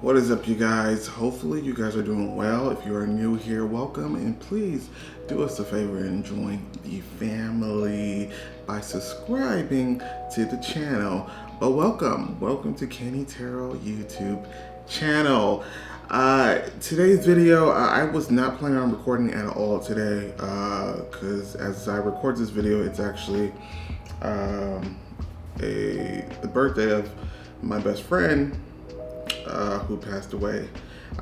What is up, you guys? Hopefully you guys are doing well. If you are new here, welcome, and please do us a favor and join the family by subscribing to the channel. But welcome to Kenny Tarot YouTube channel. Today's video, I was not planning on recording at all today, because as I record this video, it's actually the birthday of my best friend, who passed away,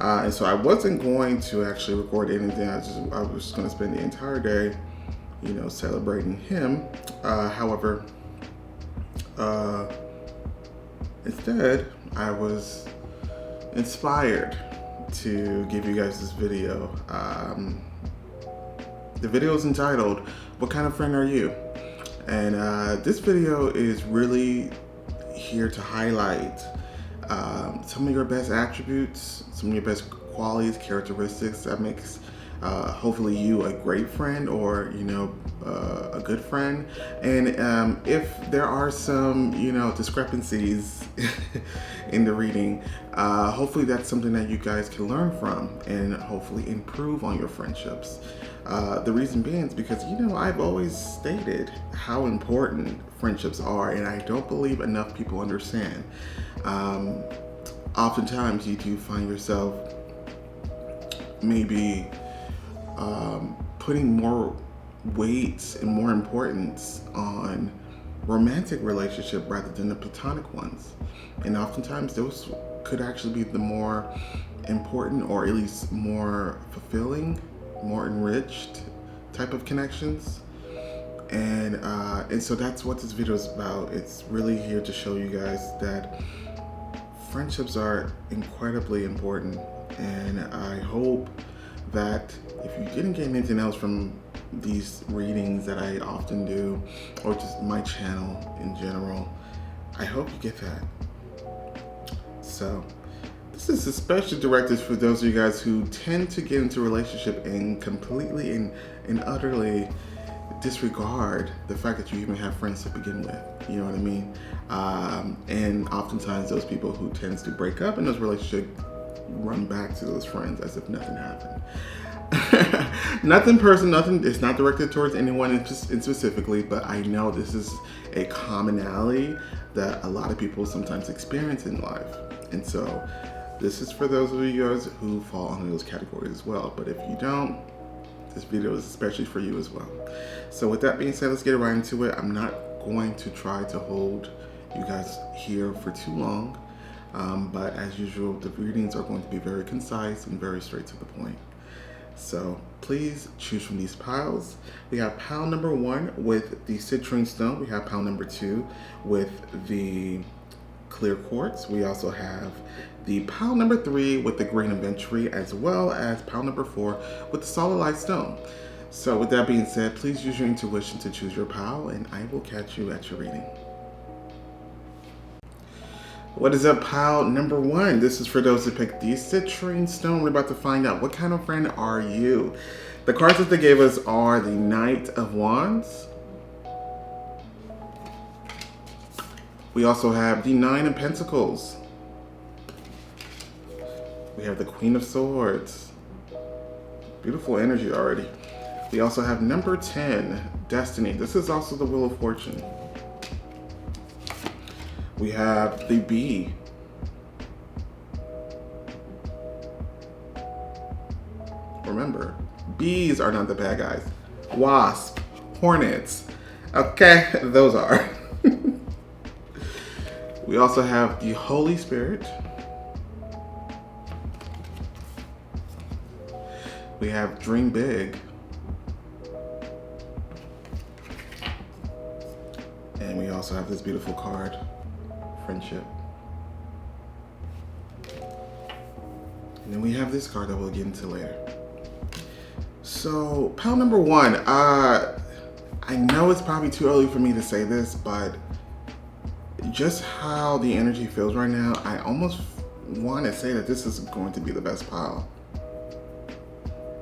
and so I wasn't going to actually record anything. I was going to spend the entire day, celebrating him. However, instead, I was inspired to give you guys this video. The video is entitled, "What Kind of Friend Are You?" And this video is really here to highlight some of your best attributes, some of your best qualities, characteristics that makes hopefully you a great friend, or a good friend. And if there are some discrepancies in the reading, hopefully that's something that you guys can learn from and hopefully improve on your friendships. The reason being is because I've always stated how important friendships are, and I don't believe enough people understand. Oftentimes you do find yourself maybe putting more weight and more importance on romantic relationship rather than the platonic ones. And oftentimes those could actually be the more important, or at least more fulfilling, more enriched type of connections. And so that's what this video is about. It's really here to show you guys that friendships are incredibly important, and I hope that if you didn't get anything else from these readings that I often do, or just my channel in general, I hope you get that. So this is especially directed for those of you guys who tend to get into a relationship and completely and utterly disregard the fact that you even have friends to begin with. You know what I mean? And oftentimes those people who tends to break up in those relationships run back to those friends as if nothing happened. Nothing personal, it's not directed towards anyone in specifically, but I know this is a commonality that a lot of people sometimes experience in life. And so this is for those of you guys who fall under those categories as well. But if you don't, this video is especially for you as well. So with that being said, let's get right into it. I'm not going to try to hold you guys here for too long. But as usual, the readings are going to be very concise and very straight to the point. So please choose from these piles. We have pile number 1 with the citrine stone. We have pile number 2 with the clear quartz. We also have the pile number 3 with the green aventurine, as well as pile number 4 with the solid light stone. So with that being said, please use your intuition to choose your pile, and I will catch you at your reading. What is up, pile number 1? This is for those who picked the citrine stone. We're about to find out, what kind of friend are you? The cards that they gave us are the Knight of Wands. We also have the 9 of Pentacles. We have the Queen of Swords. Beautiful energy already. We also have number 10, Destiny. This is also the Wheel of Fortune. We have the Bee. Remember, bees are not the bad guys. Wasp, hornets. Okay, those are. We also have the Holy Spirit. We have Dream Big. And we also have this beautiful card, Friendship. And then we have this card that we'll get into later. So, pile number 1. I know it's probably too early for me to say this, but just how the energy feels right now, I almost want to say that this is going to be the best pile.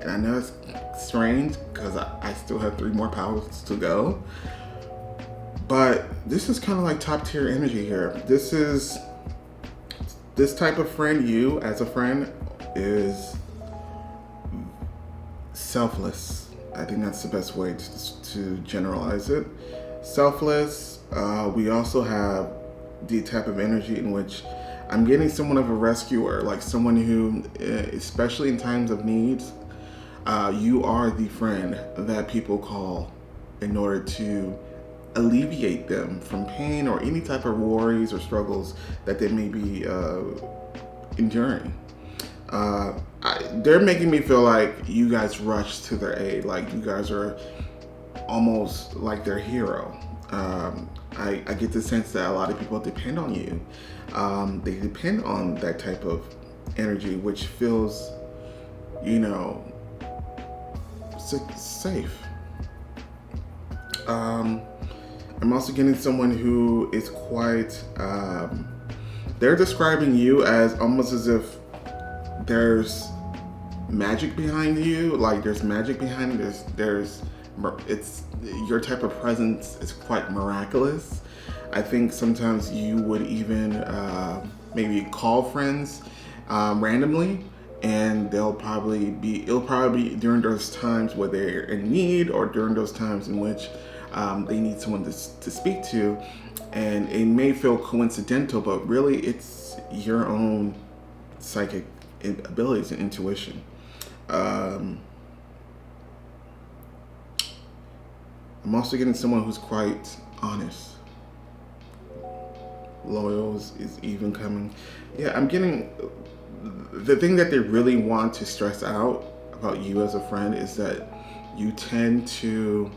And I know it's strange because I still have 3 more piles to go. But this is kind of like top tier energy here. This is This type of friend, you as a friend, is selfless. I think that's the best way to generalize it. Selfless. We also have the type of energy in which I'm getting someone of a rescuer, like someone who, especially in times of needs, you are the friend that people call in order to alleviate them from pain or any type of worries or struggles that they may be enduring. They're making me feel like you guys rush to their aid, like you guys are almost like their hero. I get the sense that a lot of people depend on you. They depend on that type of energy, which feels, you know, safe. I'm also getting someone who is quite, they're describing you as almost as if there's magic behind you, like there's magic behind it. It's your type of presence is quite miraculous. I think sometimes you would even maybe call friends randomly, and it'll probably be during those times where they're in need, or during those times in which they need someone to speak to, and it may feel coincidental, but really it's your own psychic abilities and intuition. I'm also getting someone who's quite honest. Loyal is even coming. Yeah, I'm getting the thing that they really want to stress out about you as a friend is that you tend to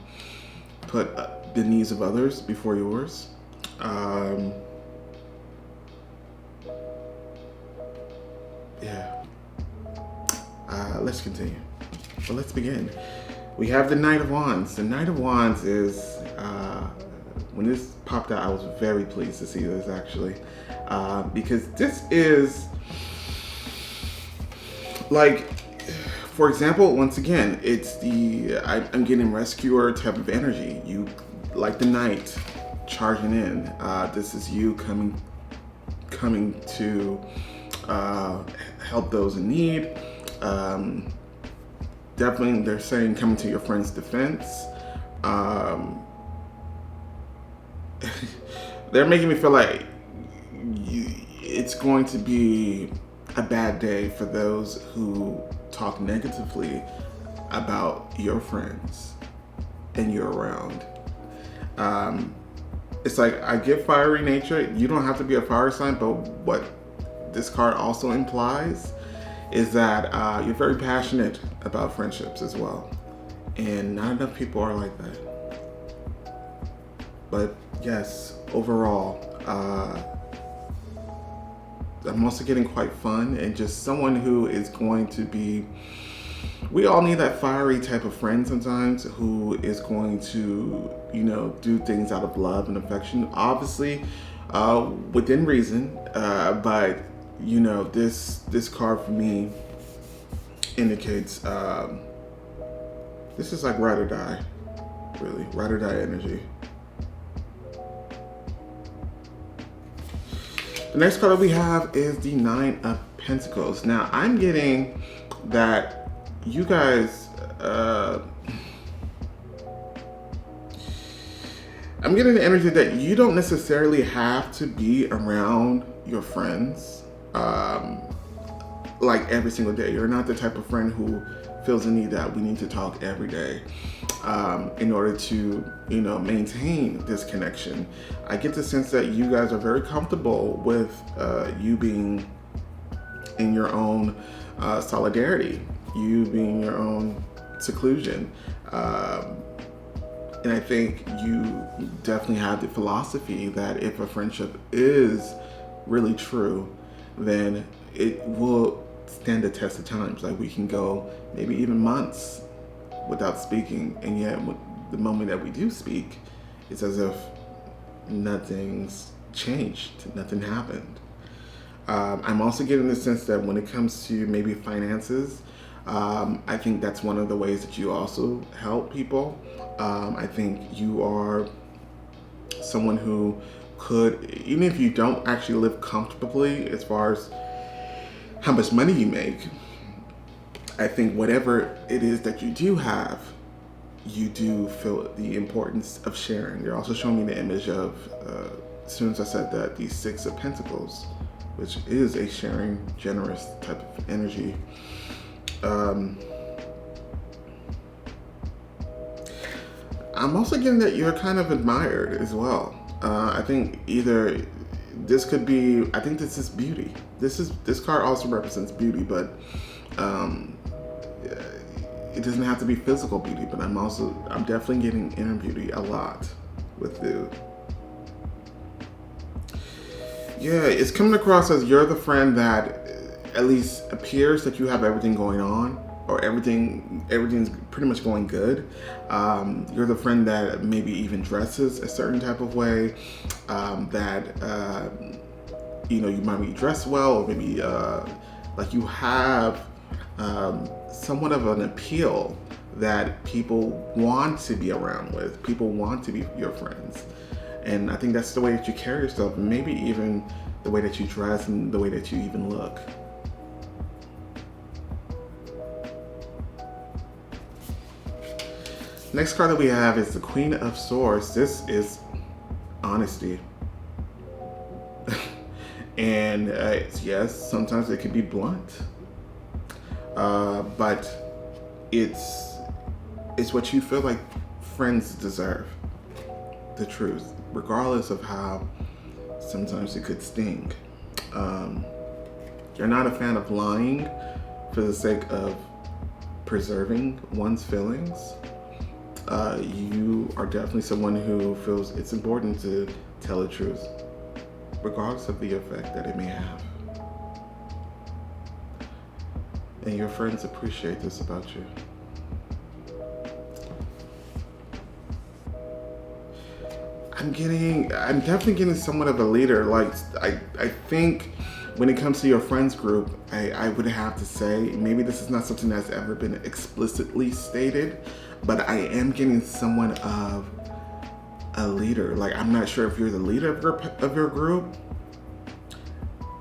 put the needs of others before yours. Yeah. Let's continue. Well, let's begin. We have the Knight of Wands. The Knight of Wands is, when this popped out, I was very pleased to see this actually, because this is like, for example, once again, it's I'm getting rescuer type of energy. You, like the Knight, charging in. This is you coming to help those in need. Definitely, they're saying coming to your friend's defense. They're making me feel like it's going to be a bad day for those who talk negatively about your friends and you're around. It's like, I get fiery nature. You don't have to be a fire sign, but what this card also implies is that you're very passionate about friendships as well. And not enough people are like that. But yes, overall, I'm also getting quite fun and just someone who is going to be, we all need that fiery type of friend sometimes who is going to, do things out of love and affection, obviously within reason, but this card for me indicates this is like ride or die, really, ride or die energy. The next card that we have is the Nine of Pentacles. Now, I'm getting that you guys, I'm getting the energy that you don't necessarily have to be around your friends like every single day. You're not the type of friend who feels the need that we need to talk every day in order to, maintain this connection. I get the sense that you guys are very comfortable with you being in your own solidarity, you being your own seclusion. And I think you definitely have the philosophy that if a friendship is really true, then it will stand the test of times. Like, we can go maybe even months without speaking, and yet the moment that we do speak, it's as if nothing's changed, nothing happened. I'm also getting the sense that when it comes to maybe finances, I think that's one of the ways that you also help people. I think you are someone who could, even if you don't actually live comfortably as far as how much money you make, I think whatever it is that you do have, you do feel the importance of sharing. You're also showing me the image of, as soon as I said that, the Six of Pentacles, which is a sharing, generous type of energy. I'm also getting that you're kind of admired as well. I think either this could be, I think this is beauty. This card also represents beauty, but it doesn't have to be physical beauty, but I'm definitely getting inner beauty a lot with you. Yeah, it's coming across as you're the friend that at least appears that you have everything going on, or everything's pretty much going good. You're the friend that maybe even dresses a certain type of way, you might be dressed well, or maybe like you have somewhat of an appeal that people want to be around with. People want to be your friends. And I think that's the way that you carry yourself, and maybe even the way that you dress and the way that you even look. Next card that we have is the Queen of Swords. This is honesty. And yes, sometimes it can be blunt. But it's what you feel like friends deserve. The truth, regardless of how sometimes it could sting. You're not a fan of lying for the sake of preserving one's feelings. You are definitely someone who feels it's important to tell the truth, regardless of the effect that it may have. And your friends appreciate this about you. I'm definitely getting somewhat of a leader. Like, I think when it comes to your friends group, I would have to say, maybe this is not something that's ever been explicitly stated, but I am getting somewhat of a leader. Like, I'm not sure if you're the leader of your group.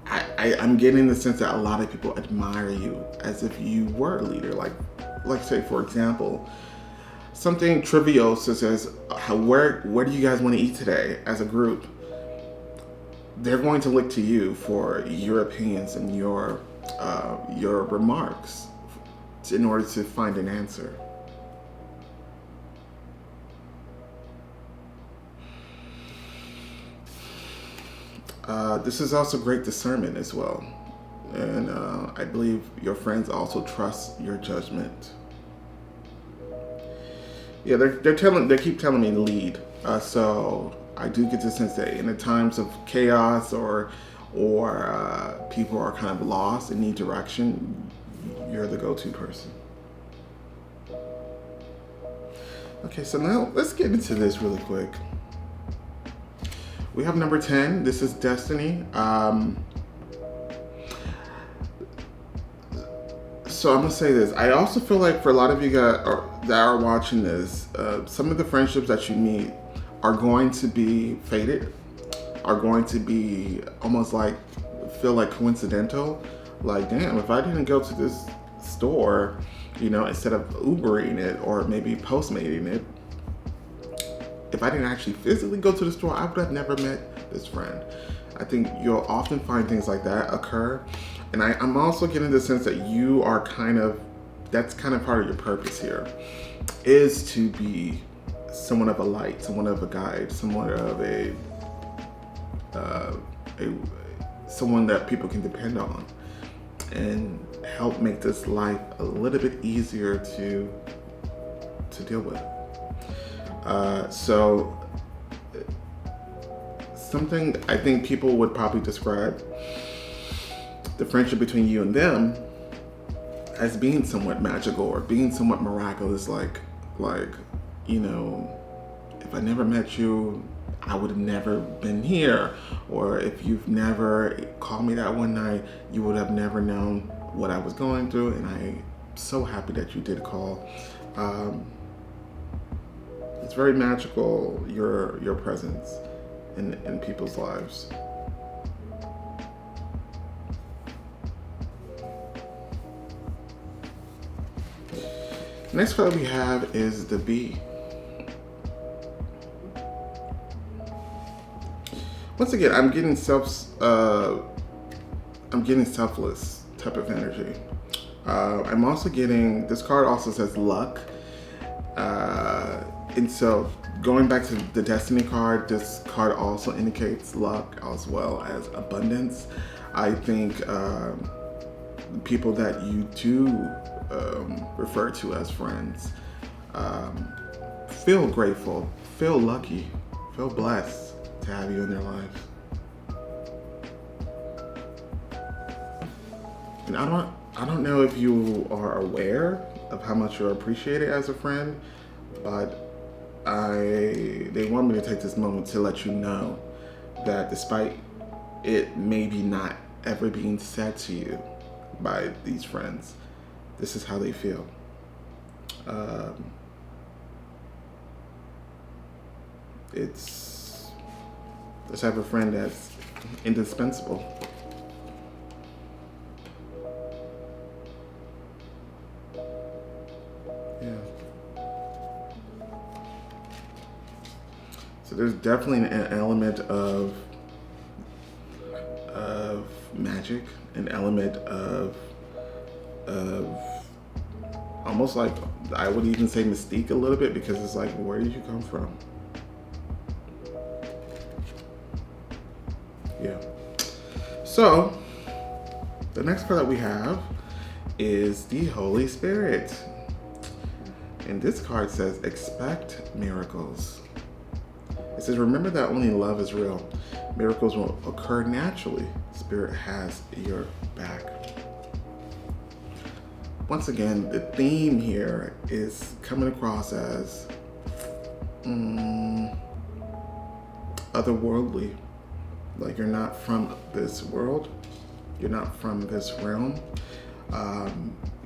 I'm getting the sense that a lot of people admire you as if you were a leader. Like say, for example, something trivial such as where do you guys want to eat today as a group? They're going to look to you for your opinions and your remarks in order to find an answer. This is also great discernment as well. And I believe your friends also trust your judgment. Yeah, they keep telling me to lead. So I do get the sense that in the times of chaos or people are kind of lost and need direction, you're the go-to person. Okay, so now let's get into this really quick. We have number 10. This is Destiny. So I'm gonna say this. I also feel like for a lot of you guys that are watching this, some of the friendships that you meet are going to be fated, are going to be almost like feel like coincidental. Like, damn, if I didn't go to this store, instead of Ubering it or maybe Postmating it, if I didn't actually physically go to the store, I would have never met this friend. I think you'll often find things like that occur. And I'm also getting the sense that you are that's kind of part of your purpose here, is to be someone of a light, someone of a guide, someone of someone that people can depend on and help make this life a little bit easier to deal with. So something I think people would probably describe the friendship between you and them as being somewhat magical or being somewhat miraculous. Like, if I never met you, I would have never been here. Or if you've never called me that one night, you would have never known what I was going through. And I'm so happy that you did call. It's very magical, your presence. in people's lives. Next card we have is the Bee. Once again, I'm getting selfless type of energy. I'm also getting, this card also says luck. And so going back to the Destiny card, this card also indicates luck as well as abundance. I think people that you do refer to as friends feel grateful, feel lucky, feel blessed to have you in their lives. And I don't know if you are aware of how much you're appreciated as a friend, but they want me to take this moment to let you know that despite it maybe not ever being said to you by these friends, this is how they feel. It's the type of friend that's indispensable. Yeah. So there's definitely an element of magic, an element of almost like, I would even say mystique a little bit, because it's like, where did you come from? Yeah. So the next card that we have is the Holy Spirit. And this card says, expect miracles. It says, remember that only love is real. Miracles will occur naturally. Spirit has your back. Once again, the theme here is coming across as otherworldly. Like, you're not from this world. You're not from this realm.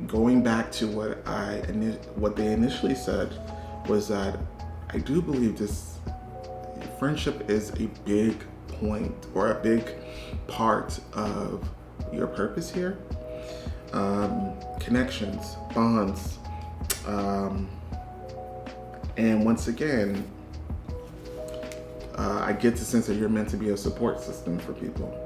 Going back to what they initially said was that I do believe this friendship is a big point or a big part of your purpose here. Connections, bonds, and once again, I get the sense that you're meant to be a support system for people.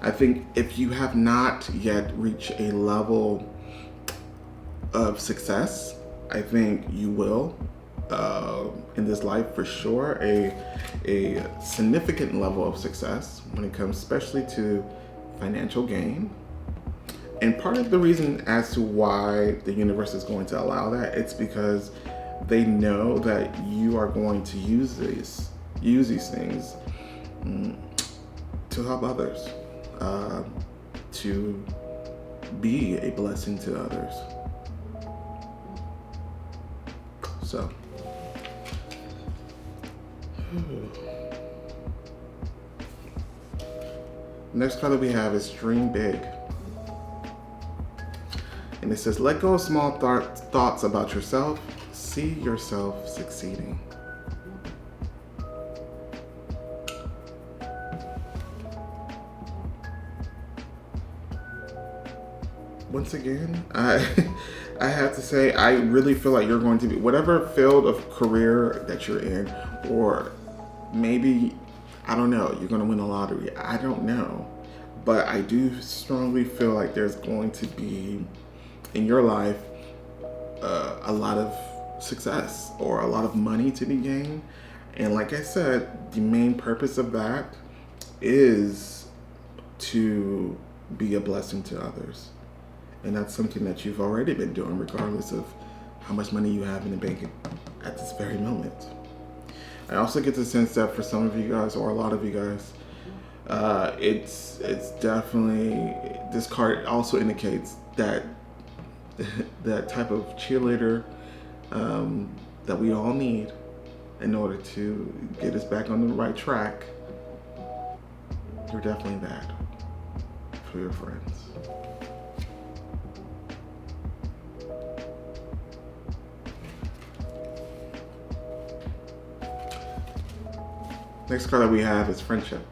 I think if you have not yet reached a level of success, I think you will in this life for sure, a significant level of success when it comes especially to financial gain. And part of the reason as to why the universe is going to allow that, it's because they know that you are going to use these things to help others, to be a blessing to others. So, next card that we have is Dream Big. And it says, let go of small thoughts about yourself. See yourself succeeding. Once again, I have to say, I really feel like you're going to be, whatever field of career that you're in, or maybe, I don't know, you're going to win the lottery. I don't know. But I do strongly feel like there's going to be, in your life, a lot of success or a lot of money to be gained. And like I said, the main purpose of that is to be a blessing to others. And that's something that you've already been doing, regardless of how much money you have in the bank at this very moment. I also get the sense that for some of you guys, or a lot of you guys, it's definitely, this card also indicates that that type of cheerleader that we all need in order to get us back on the right track. You're definitely that for your friends. Next card that we have is friendship.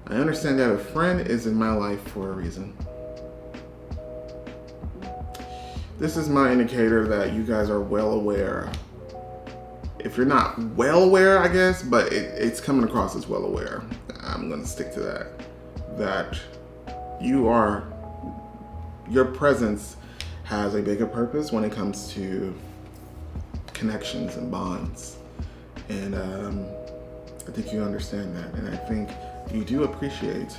I understand that a friend is in my life for a reason. This is my indicator that you guys are well aware. If you're not well aware, I guess, but it's coming across as well aware. I'm going to stick to that. That your presence has a bigger purpose when it comes to connections and bonds. And I think you understand that. And I think you do appreciate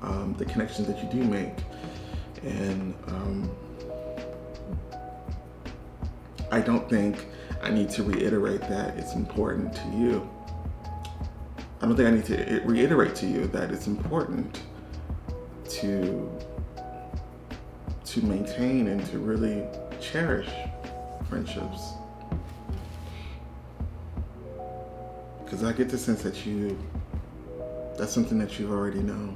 the connections that you do make. And I don't think I need to reiterate that it's important to you. I don't think I need to reiterate to you that it's important to maintain and to really cherish friendships. Because I get the sense that that's something that you already know.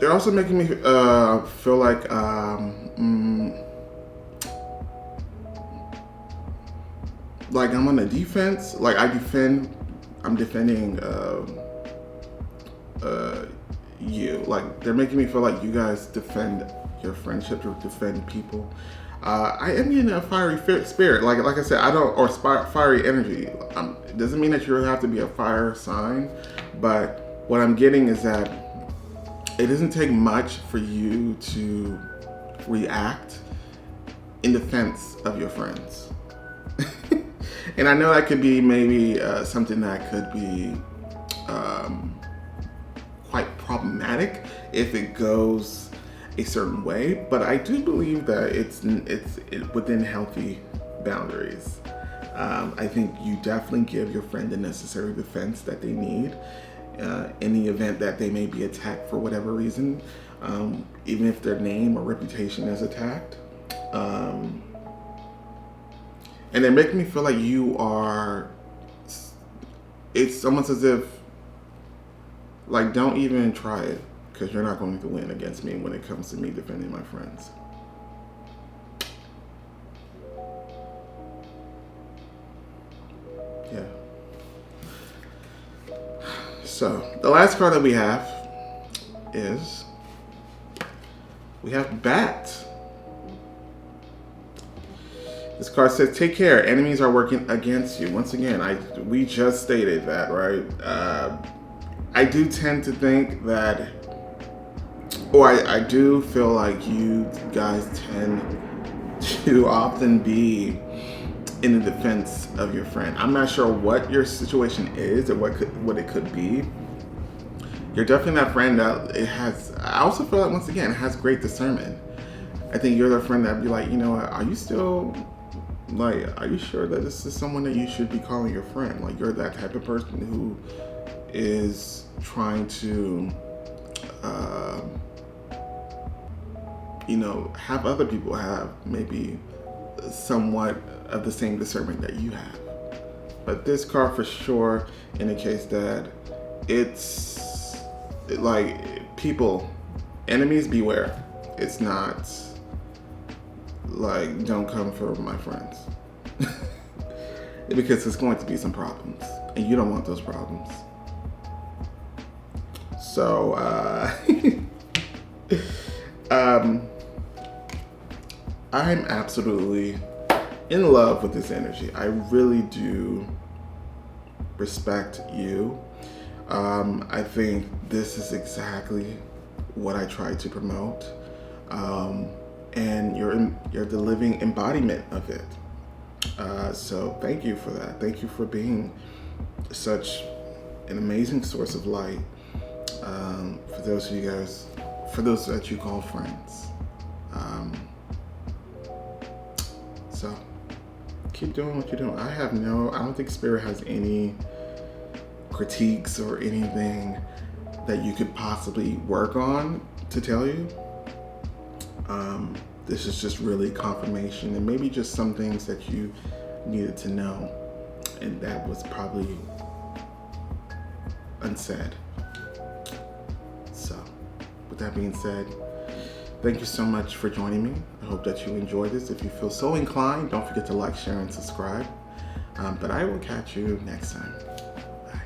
They're also making me feel like I'm on the defense. Like I'm defending you. Like they're making me feel like you guys defend your friendship or defend people. I am in a fiery spirit. Like I said, fiery energy. It doesn't mean that you have to be a fire sign, but what I'm getting is that it doesn't take much for you to react in defense of your friends. And I know that could be maybe something that could be quite problematic if it goes a certain way, but I do believe that it's within healthy boundaries. I think you definitely give your friend the necessary defense that they need in the event that they may be attacked for whatever reason, even if their name or reputation is attacked. And they're making me feel like it's almost as if, like, don't even try it, because you're not going to win against me when it comes to me defending my friends. Yeah. So, the last card that we have is, we have Bat. This card says, take care, enemies are working against you. Once again, we just stated that, right? I do tend to think that, or I do feel like you guys tend to often be in the defense of your friend. I'm not sure what your situation is or what it could be. You're definitely that friend that I also feel like, once again, it has great discernment. I think you're the friend that'd be like, you know what, are you sure that this is someone that you should be calling your friend? Like, you're that type of person who is trying to, have other people have maybe somewhat of the same discernment that you have. But this card for sure indicates that it's like, people, enemies beware. It's not like, don't come for my friends. Because there's going to be some problems, and you don't want those problems. So, I'm absolutely in love with this energy. I really do respect you. I think this is exactly what I try to promote. And you're the living embodiment of it. So thank you for that. Thank you for being such an amazing source of light for those of you guys, for those that you call friends. So keep doing what you're doing. I don't think Spirit has any critiques or anything that you could possibly work on to tell you. This is just really confirmation, and maybe just some things that you needed to know, and that was probably unsaid. that being said, thank you so much for joining me. I hope that you enjoyed this. If you feel so inclined, don't forget to like, share, and subscribe. But I will catch you next time. Bye.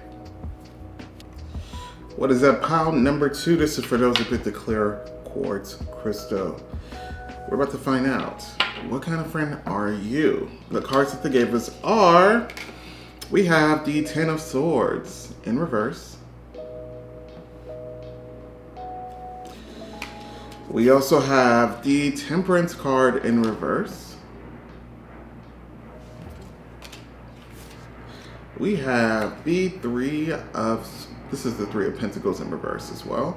What is that? Pile number 2. This is for those who picked the clear quartz crystal. We're about to find out. What kind of friend are you? The cards that they gave us are, we have the 10 of Swords in reverse. We also have the Temperance card in reverse. We have the this is the 3 of Pentacles in reverse as well.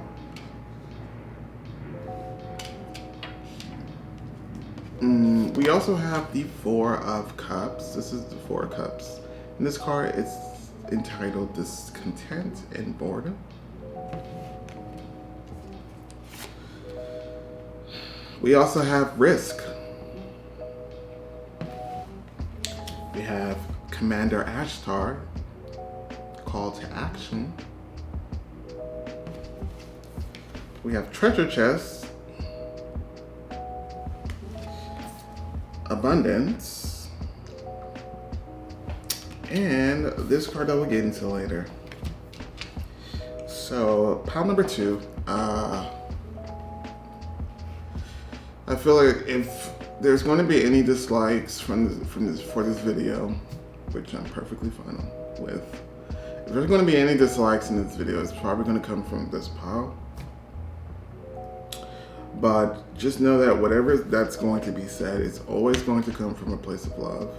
We also have the 4 of Cups. This is the 4 of Cups. And this card is entitled Discontent and Boredom. We also have Risk. We have Commander Ashtar, Call to Action. We have Treasure Chest, Abundance, and this card that we'll get into later. So, pile number 2. I feel like if there's going to be any dislikes for this video, which I'm perfectly fine with, if there's going to be any dislikes in this video, it's probably going to come from this pile. But just know that whatever that's going to be said, it's always going to come from a place of love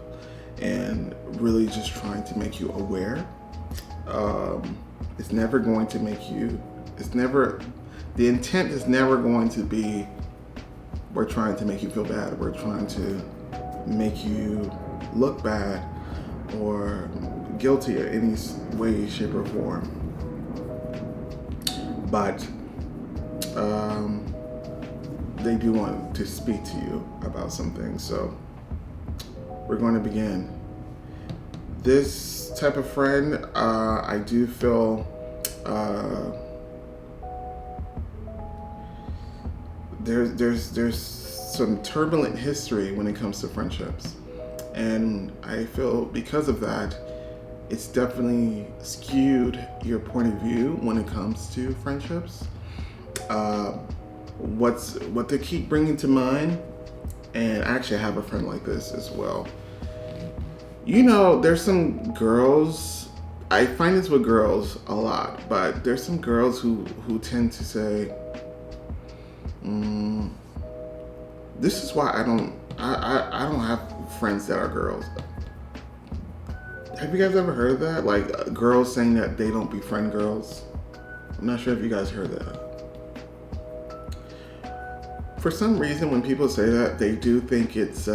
and really just trying to make you aware. It's never going to make you, the intent is never going to be, we're trying to make you feel bad. We're trying to make you look bad or guilty in any way, shape, or form. But they do want to speak to you about something. So we're going to begin. This type of friend, I do feel there's some turbulent history when it comes to friendships, and I feel because of that, it's definitely skewed your point of view when it comes to friendships. What they keep bringing to mind, and actually I have a friend like this as well. You know, there's some girls, I find this with girls a lot, but there's some girls who tend to say, this is why I don't have friends that are girls. Have you guys ever heard that? Like girls saying that they don't befriend girls? I'm not sure if you guys heard that. For some reason, when people say that, they do think it's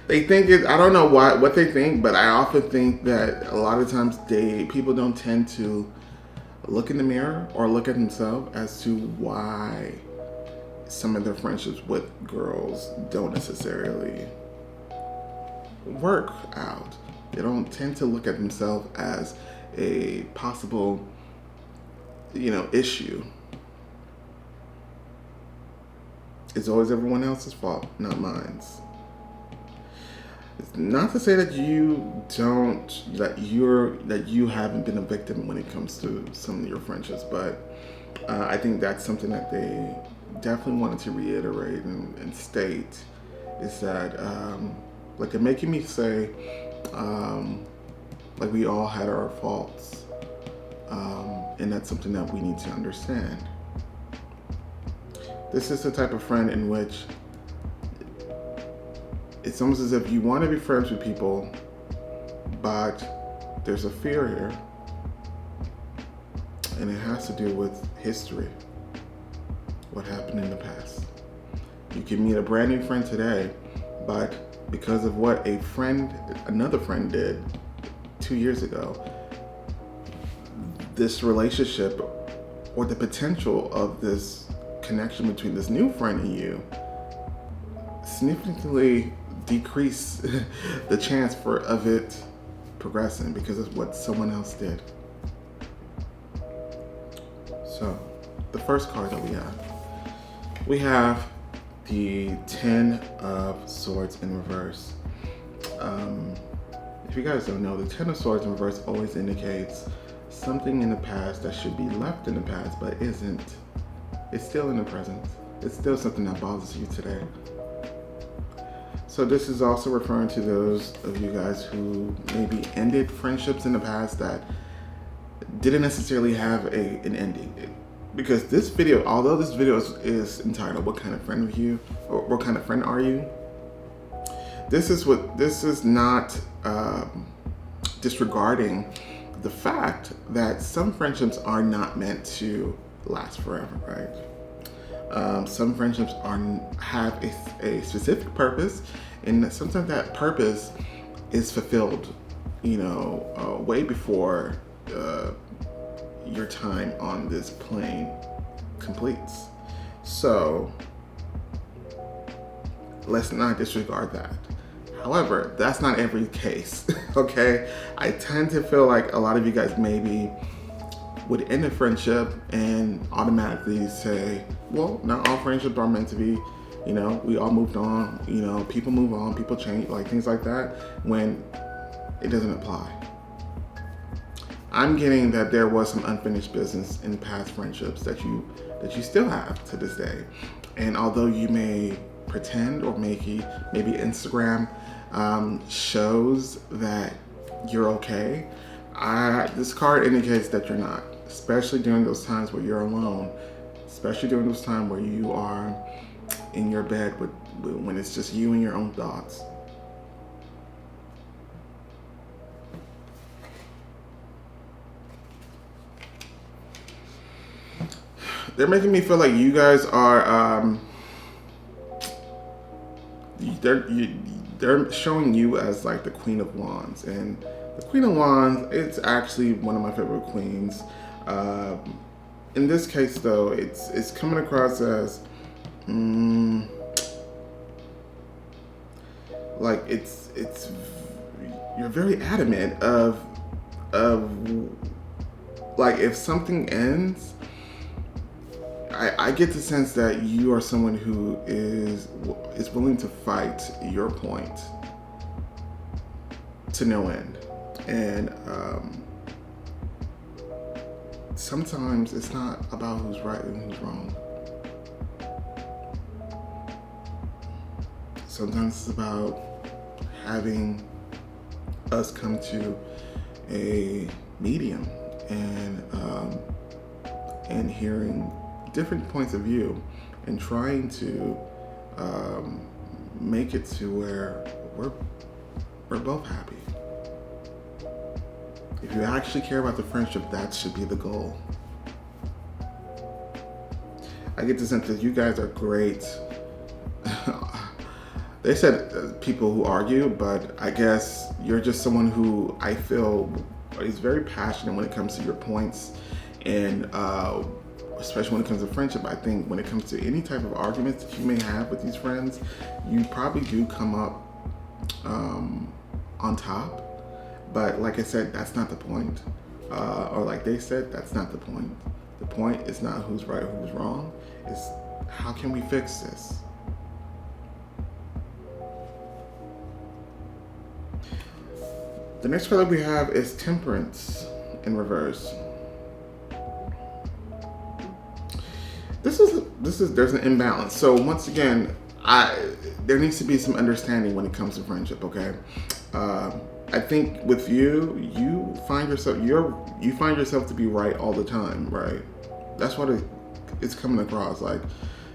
they think it. I don't know what they think, but I often think that a lot of times people don't tend to look in the mirror or look at themselves as to why some of their friendships with girls don't necessarily work out. They don't tend to look at themselves as a possible, issue. It's always everyone else's fault, not mine. It's not to say that you haven't been a victim when it comes to some of your friendships, but I think that's something that they definitely wanted to reiterate and state, is that like they're making me say like we all had our faults, and that's something that we need to understand. This is the type of friend in which it's almost as if you want to be friends with people, but there's a fear here, and it has to do with history, what happened in the past. You can meet a brand new friend today, but because of what another friend did 2 years ago, this relationship or the potential of this connection between this new friend and you significantly decrease the chance of it progressing because of what someone else did. So, the first card that we have the Ten of Swords in reverse. If you guys don't know, the Ten of Swords in reverse always indicates something in the past that should be left in the past, but isn't. It's still in the present. It's still something that bothers you today. So this is also referring to those of you guys who maybe ended friendships in the past that didn't necessarily have an ending. Because this video, although this video is entitled "What Kind of Friend Are You?" or "What Kind of Friend Are You?" This is not disregarding the fact that some friendships are not meant to last forever, right? Some friendships have a specific purpose, and sometimes that purpose is fulfilled, way before your time on this plane completes. So let's not disregard that. However, that's not every case, okay? I tend to feel like a lot of you guys maybe would end a friendship and automatically say, well, not all friendships are meant to be, we all moved on, people move on, people change, like things like that, when it doesn't apply. I'm getting that there was some unfinished business in past friendships that you still have to this day. And although you may pretend, or maybe Instagram shows that you're okay, this card indicates that you're not, especially during those times where you're alone, especially during those times where you are in your bed when it's just you and your own thoughts. They're making me feel like you guys are they're showing you as like the Queen of Wands, and the Queen of Wands, it's actually one of my favorite queens. In this case, though, it's coming across as like it's you're very adamant of like, if something ends, I get the sense that you are someone who is willing to fight your point to no end. And sometimes it's not about who's right and who's wrong. Sometimes it's about having us come to a medium and hearing different points of view and trying to make it to where we're both happy. If you actually care about the friendship, that should be the goal. I get the sense that you guys are great. They said people who argue, but I guess you're just someone who I feel is very passionate when it comes to your points, and especially when it comes to friendship. I think when it comes to any type of arguments that you may have with these friends, you probably do come up on top. But like I said, that's not the point. Or like they said, that's not the point. The point is not who's right or who's wrong. It's how can we fix this? The next color we have is Temperance in reverse. This is there's an imbalance. So once again, there needs to be some understanding when it comes to friendship, okay? I think with you find yourself to be right all the time, right? That's what it's coming across. Like,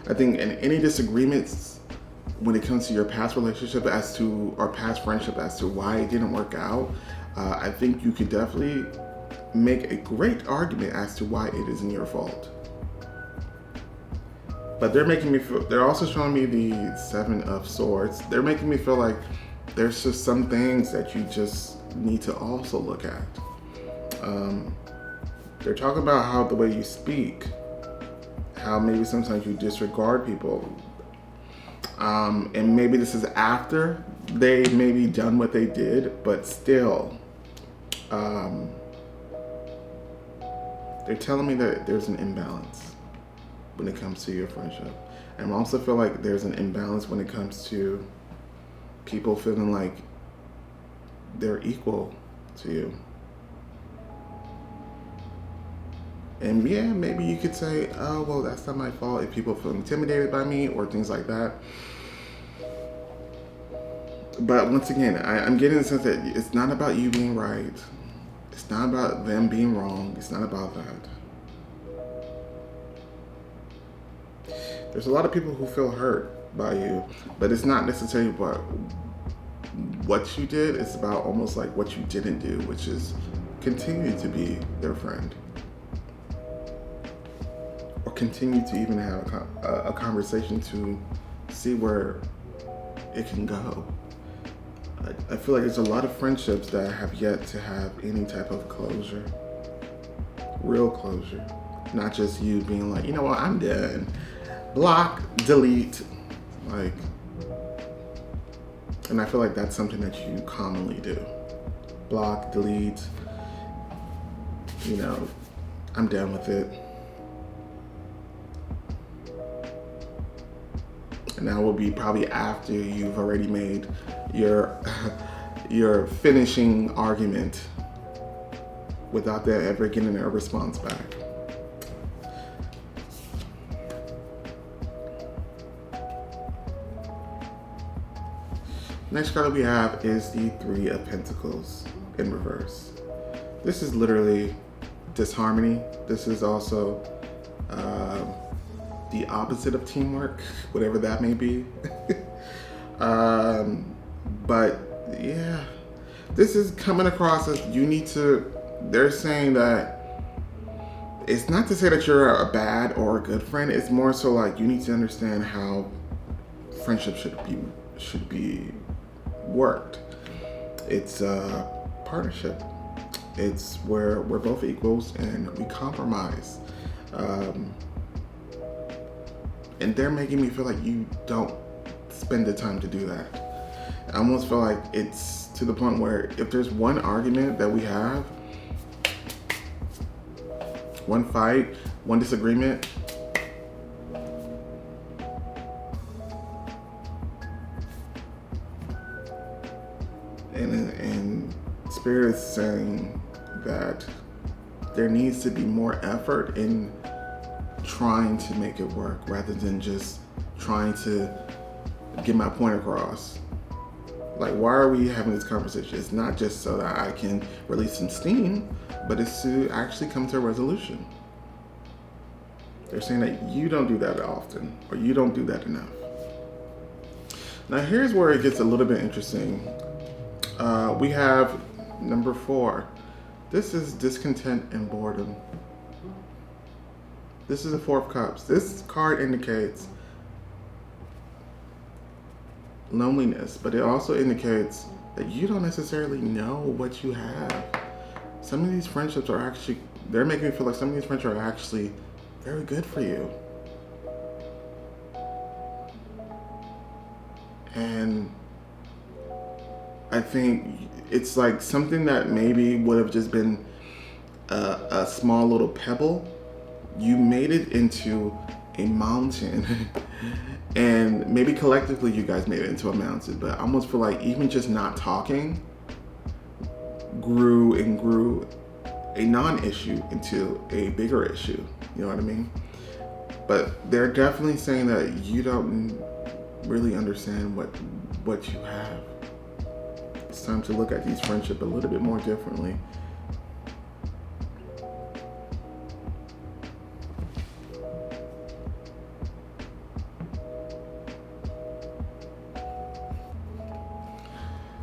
I think in any disagreements when it comes to your past relationship or past friendship as to why it didn't work out, I think you could definitely make a great argument as to why it isn't your fault. But they're also showing me the Seven of Swords. They're making me feel like there's just some things that you just need to also look at. They're talking about how the way you speak, how maybe sometimes you disregard people. And maybe this is after they maybe done what they did, but still, They're telling me that there's an imbalance when it comes to your friendship. And I also feel like there's an imbalance when it comes to people feeling like they're equal to you. And yeah, maybe you could say, oh, well, that's not my fault if people feel intimidated by me or things like that. But once again, I'm getting the sense that it's not about you being right. It's not about them being wrong. It's not about that. There's a lot of people who feel hurt by you, but it's not necessarily about what you did. It's about almost like what you didn't do, which is continue to be their friend. Or continue to even have a conversation to see where it can go. I feel like there's a lot of friendships that have yet to have any type of closure. Real closure. Not just you being like, you know what, I'm done. Block, delete. Like, and I feel like that's something that you commonly do. Block, delete. You know, I'm done with it. And that will be probably after you've already made your finishing argument without them ever getting a response back. Next card that we have is the Three of Pentacles in reverse. This is literally disharmony. This is also the opposite of teamwork, whatever that may be. But yeah, this is coming across as you need to, they're saying that it's not to say that you're a bad or a good friend. It's more so like you need to understand how friendship should be worked. It's a partnership. It's where we're both equals and we compromise. And they're making me feel like you don't spend the time to do that. I almost feel like it's to the point where if there's one argument that we have, one fight, one disagreement, and Spirit is saying that there needs to be more effort in trying to make it work rather than just trying to get my point across. Like, why are we having this conversation? It's not just so that I can release some steam, but it's to actually come to a resolution. They're saying that you don't do that often, or you don't do that enough. Now here's where it gets a little bit interesting. We have number 4. This is discontent and boredom. This is the 4 of Cups. This card indicates loneliness, but it also indicates that you don't necessarily know what you have. Some of these friendships are actually, they're making me feel like some of these friendships are actually very good for you. And I think it's like something that maybe would have just been a small little pebble. You made it into a mountain. And maybe collectively you guys made it into a mountain, but I almost feel like even just not talking grew and grew a non-issue into a bigger issue. You know what I mean? But they're definitely saying that you don't really understand what you have. It's time to look at these friendships a little bit more differently.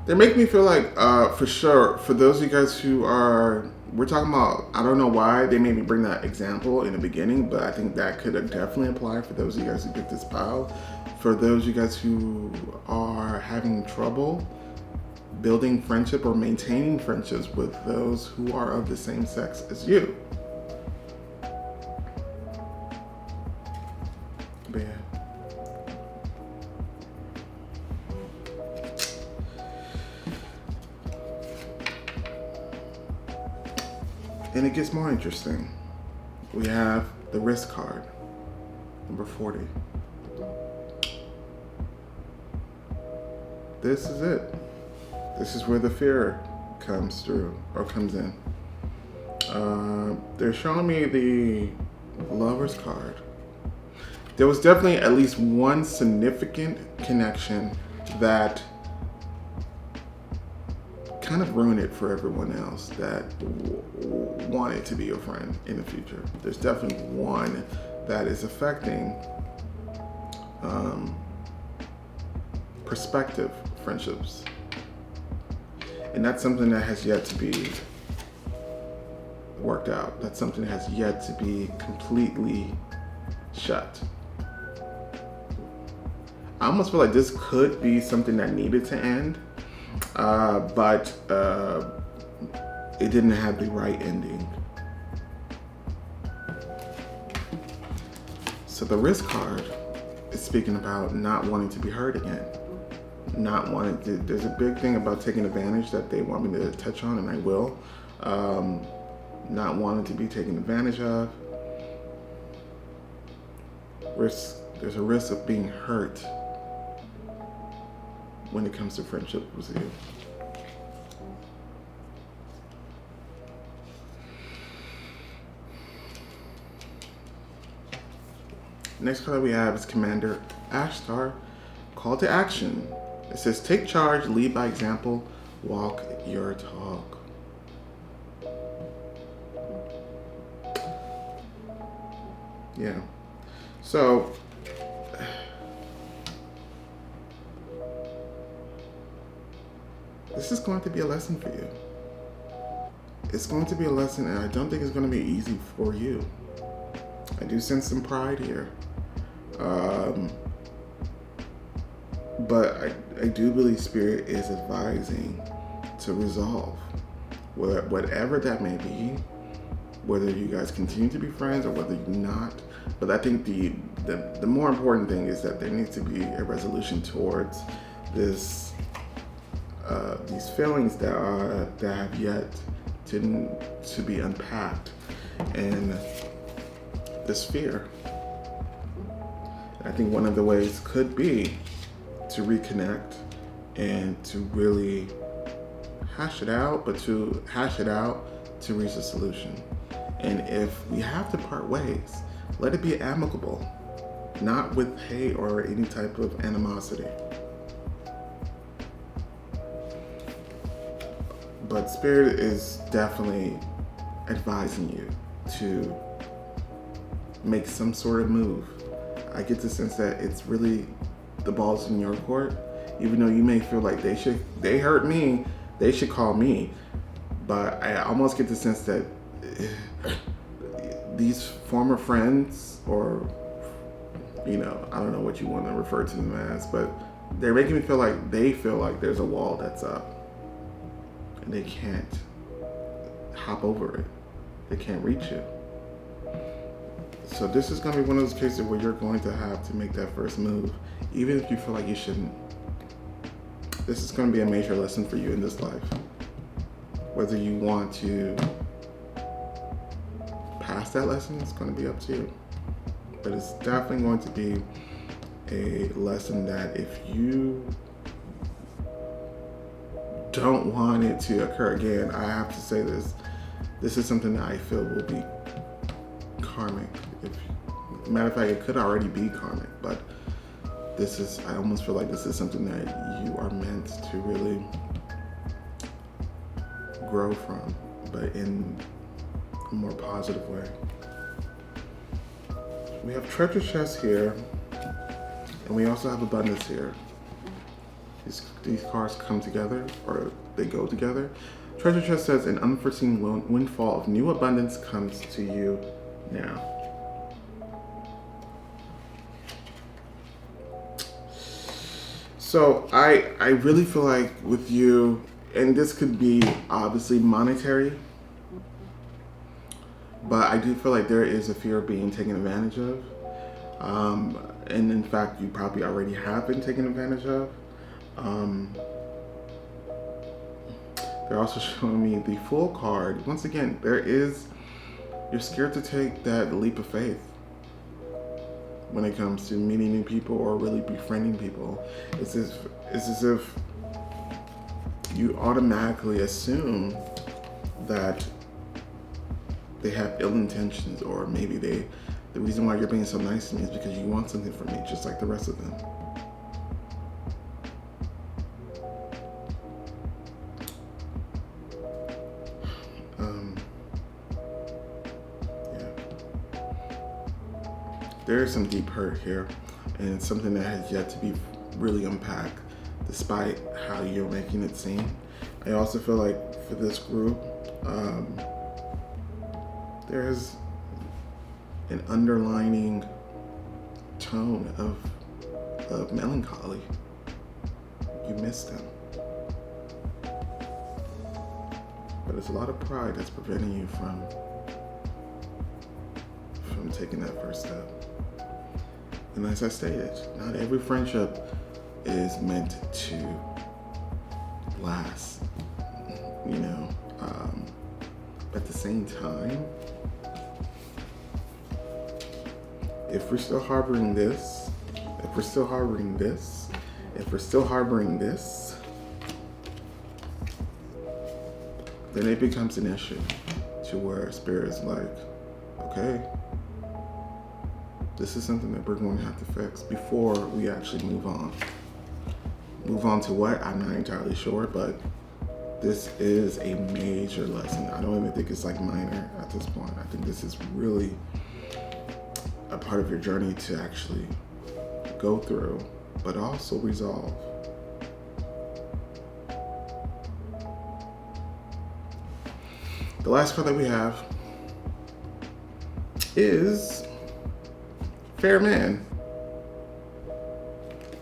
They make me feel like, for sure, for those of you guys who are, we're talking about, I don't know why they made me bring that example in the beginning, but I think that could definitely apply for those of you guys who get this pile. For those of you guys who are having trouble building friendship or maintaining friendships with those who are of the same sex as you. But yeah. And it gets more interesting. we have the risk card, number 40. This is it. This is where the fear comes through, or comes in. They're showing me the Lover's card. There was definitely at least one significant connection that kind of ruined it for everyone else that wanted to be your friend in the future. There's definitely one that is affecting prospective friendships. And that's something that has yet to be worked out. That's something that has yet to be completely shut. I almost feel like this could be something that needed to end, but it didn't have the right ending. So the risk card is speaking about not wanting to be hurt again. Not wanting to, there's a big thing about taking advantage that they want me to touch on, and I will. Not wanting to be taken advantage of. There's a risk of being hurt when it comes to friendship with you. Next card we have is Commander Ashtar, call to action. It says, take charge, lead by example, walk your talk. Yeah. So, this is going to be a lesson for you. It's going to be a lesson, and I don't think it's going to be easy for you. I do sense some pride here. But I do believe Spirit is advising to resolve whatever that may be, whether you guys continue to be friends or whether you're not. But I think the more important thing is that there needs to be a resolution towards this these feelings that have yet to be unpacked, and this fear. I think one of the ways could be to reconnect and to really hash it out, but to hash it out to reach a solution. And if we have to part ways, let it be amicable, not with hate or any type of animosity. But Spirit is definitely advising you to make some sort of move. I get the sense that it's really the ball's in your court, even though you may feel like they hurt me, they should call me. But I almost get the sense that these former friends, or I don't know what you want to refer to them as, but they're making me feel like there's a wall that's up and they can't hop over it. They can't reach you. So this is going to be one of those cases where you're going to have to make that first move, even if you feel like you shouldn't. This is going to be a major lesson for you in this life. Whether you want to pass that lesson, it's going to be up to you. But it's definitely going to be a lesson that if you don't want it to occur again, I have to say this is something that I feel will be karmic. Matter of fact, it could already be karmic, but I almost feel like this is something that you are meant to really grow from, but in a more positive way. We have treasure chests here, and we also have abundance here. These cards come together, or they go together. Treasure chest says, an unforeseen windfall of new abundance comes to you now. So I really feel like with you, and this could be obviously monetary, but I do feel like there is a fear of being taken advantage of. And in fact, you probably already have been taken advantage of. They're also showing me the Fool card. Once again, there is you're scared to take that leap of faith when it comes to meeting new people or really befriending people. It's as if you automatically assume that they have ill intentions, or maybe the reason why you're being so nice to me is because you want something from me, just like the rest of them. There is some deep hurt here, and it's something that has yet to be really unpacked, despite how you're making it seem. I also feel like for this group, there is an underlining tone of melancholy. You miss them, but it's a lot of pride that's preventing you from taking that first step. And as I stated, not every friendship is meant to last, at the same time, if we're still harboring this, then it becomes an issue to where spirit is like, okay, this is something that we're going to have to fix before we actually move on. Move on to what? I'm not entirely sure, but this is a major lesson. I don't even think it's like minor at this point. I think this is really a part of your journey to actually go through, but also resolve. The last card that we have is Fair Man.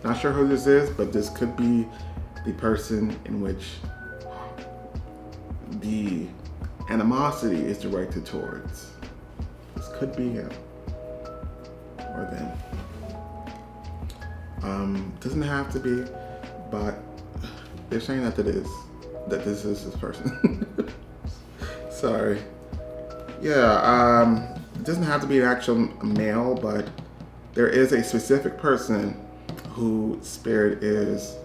Not sure who this is, but this could be the person in which the animosity is directed towards. This could be him or them. Doesn't have to be, but they're saying that this is this person. Sorry. Yeah, it doesn't have to be an actual male, but there is a specific person who Spirit is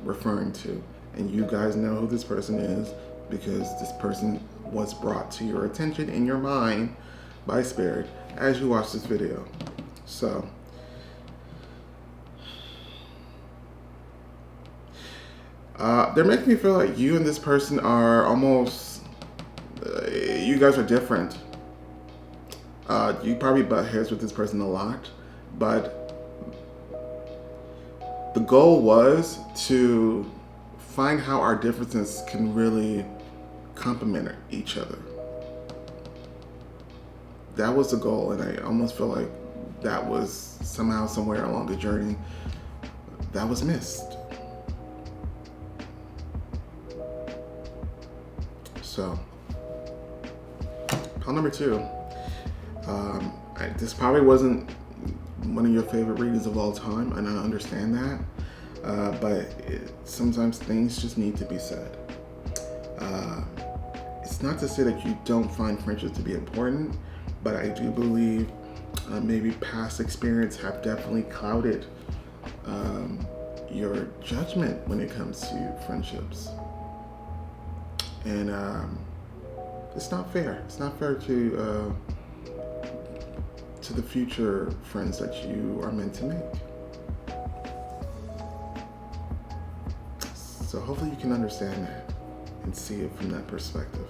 referring to. And you guys know who this person is because this person was brought to your attention in your mind by Spirit as you watch this video. So, they're making me feel like you and this person are almost, you guys are different. You probably butt heads with this person a lot, but the goal was to find how our differences can really complement each other. That was the goal, and I almost feel like that was somehow, somewhere along the journey, that was missed. So, pile number 2. This probably wasn't one of your favorite readings of all time, and I understand that, but sometimes things just need to be said. It's not to say that you don't find friendships to be important, but I do believe maybe past experience have definitely clouded your judgment when it comes to friendships. And it's not fair. It's not fair to the future friends that you are meant to make. So hopefully you can understand that and see it from that perspective.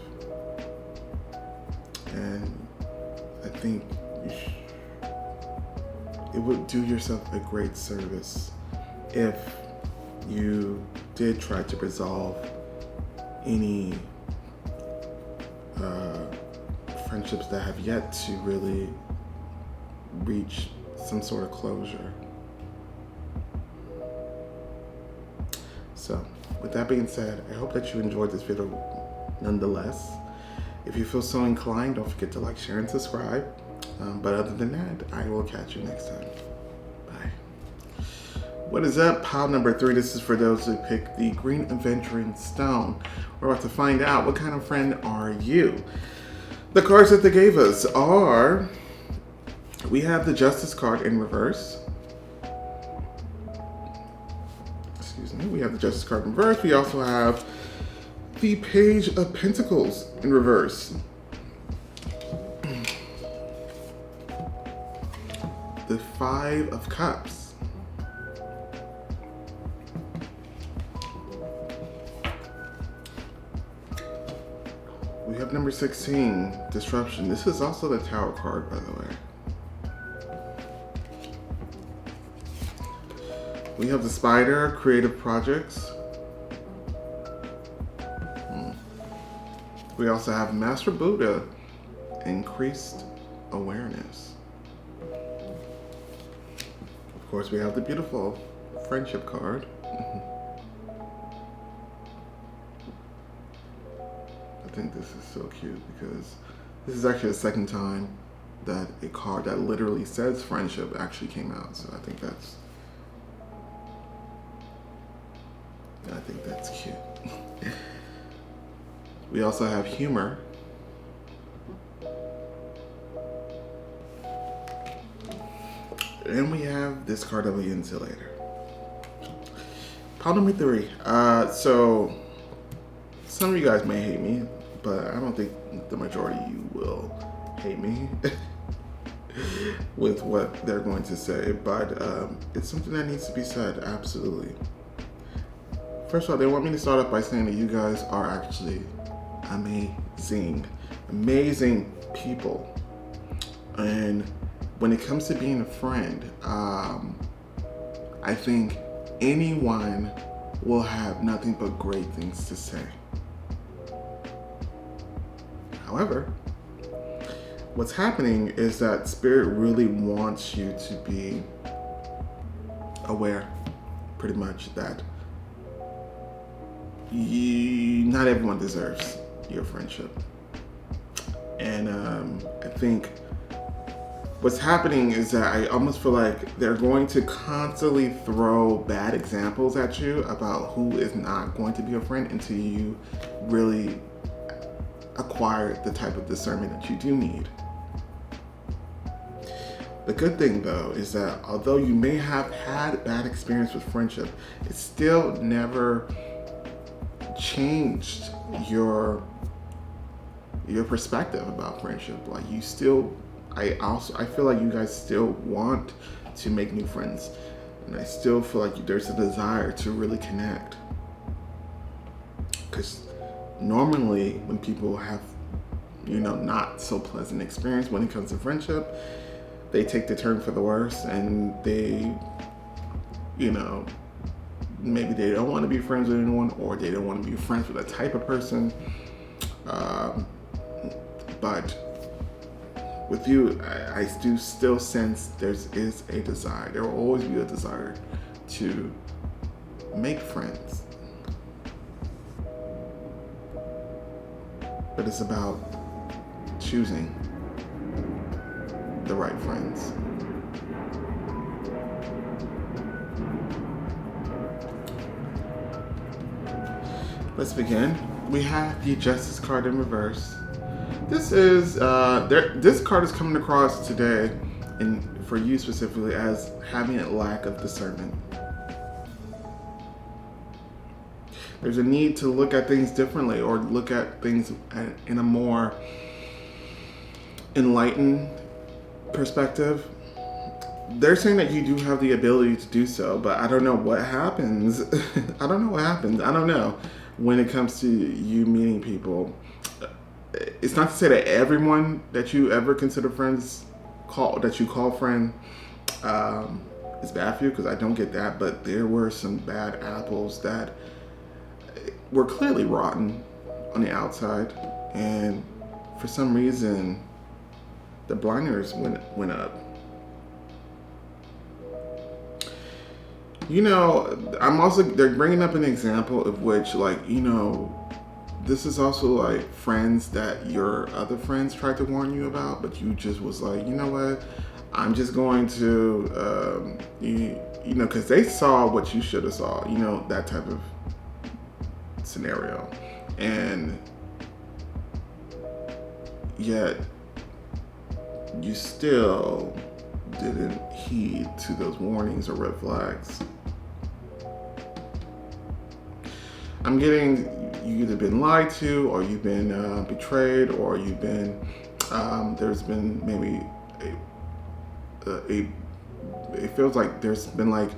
And I think it would do yourself a great service if you did try to resolve any friendships that have yet to really reach some sort of closure. So, with that being said, I hope that you enjoyed this video nonetheless. If you feel so inclined, don't forget to like, share, and subscribe. But other than that, I will catch you next time. Bye. What is up? Pile number 3. This is for those who pick the Green Aventuring Stone. We're about to find out what kind of friend are you. The cards that they gave us are, we have the Justice card in reverse. Excuse me. We have the Justice card in reverse. We also have the Page of Pentacles in reverse. The Five of Cups. We have number 16, Disruption. This is also the Tower card, by the way. We have the Spider, Creative Projects. We also have Master Buddha, Increased Awareness. Of course, we have the beautiful Friendship card. I think this is so cute because this is actually the second time that a card that literally says friendship actually came out. So I think that's cute. We also have Humor. And we have this card that we'll get into later. Pile number 3. So some of you guys may hate me, but I don't think the majority of you will hate me with what they're going to say. But it's something that needs to be said, absolutely. First of all, they want me to start off by saying that you guys are actually amazing people. And when it comes to being a friend, I think anyone will have nothing but great things to say. However, what's happening is that Spirit really wants you to be aware, pretty much, that not everyone deserves your friendship. And I think what's happening is that I almost feel like they're going to constantly throw bad examples at you about who is not going to be a friend until you really acquire the type of discernment that you do need. The good thing, though, is that although you may have had bad experience with friendship, it still never changed your perspective about friendship. Like, you still, I feel like you guys still want to make new friends, and I still feel like there's a desire to really connect. Because normally when people have, not so pleasant experience when it comes to friendship, they take the turn for the worse, and they, maybe they don't want to be friends with anyone, or they don't want to be friends with a type of person. But with you, I do still sense there is a desire. There will always be a desire to make friends. But it's about choosing the right friends. Let's begin. We have the Justice card in reverse. This is this card is coming across today, and for you specifically, as having a lack of discernment. There's a need to look at things differently, or look at things in a more enlightened perspective. They're saying that you do have the ability to do so, but I don't know what happens. I don't know when it comes to you meeting people. It's not to say that everyone that you ever consider friends, that you call friend, is bad for you, because I don't get that. But there were some bad apples that were clearly rotten on the outside, and for some reason the blinders went up. They're bringing up an example of which, this is also like friends that your other friends tried to warn you about, but you just was like, you know what, I'm just going to, because they saw what you should have saw, that type of scenario. And yet you still didn't heed to those warnings or red flags. I'm getting you either been lied to, or you've been betrayed, or you've been there's been maybe it feels like there's been like,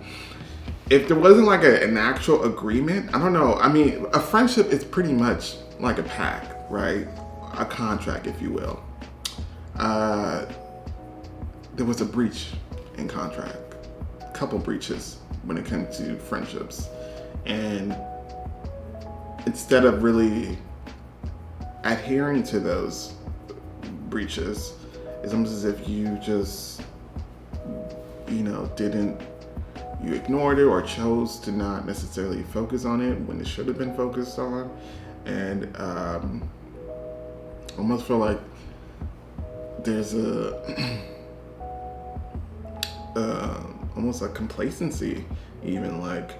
if there wasn't like an actual agreement, I don't know. I mean, a friendship is pretty much like a pact, right? A contract, if you will. There was a breach in contract, a couple breaches when it comes to friendships. And instead of really adhering to those breaches, it's almost as if you just, you ignored it or chose to not necessarily focus on it when it should have been focused on. And almost feel like there's almost a complacency, even like,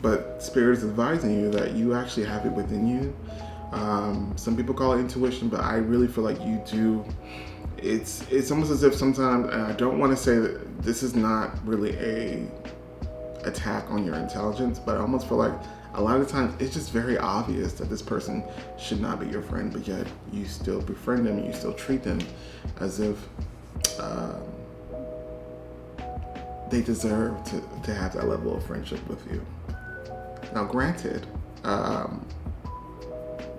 but Spirit is advising you that you actually have it within you. Some people call it intuition, but I really feel like you do. It's almost as if sometimes, and I don't want to say that this is not really a attack on your intelligence, but I almost feel like a lot of times it's just very obvious that this person should not be your friend, but yet you still befriend them and you still treat them as if they deserve to have that level of friendship with you. Now, granted,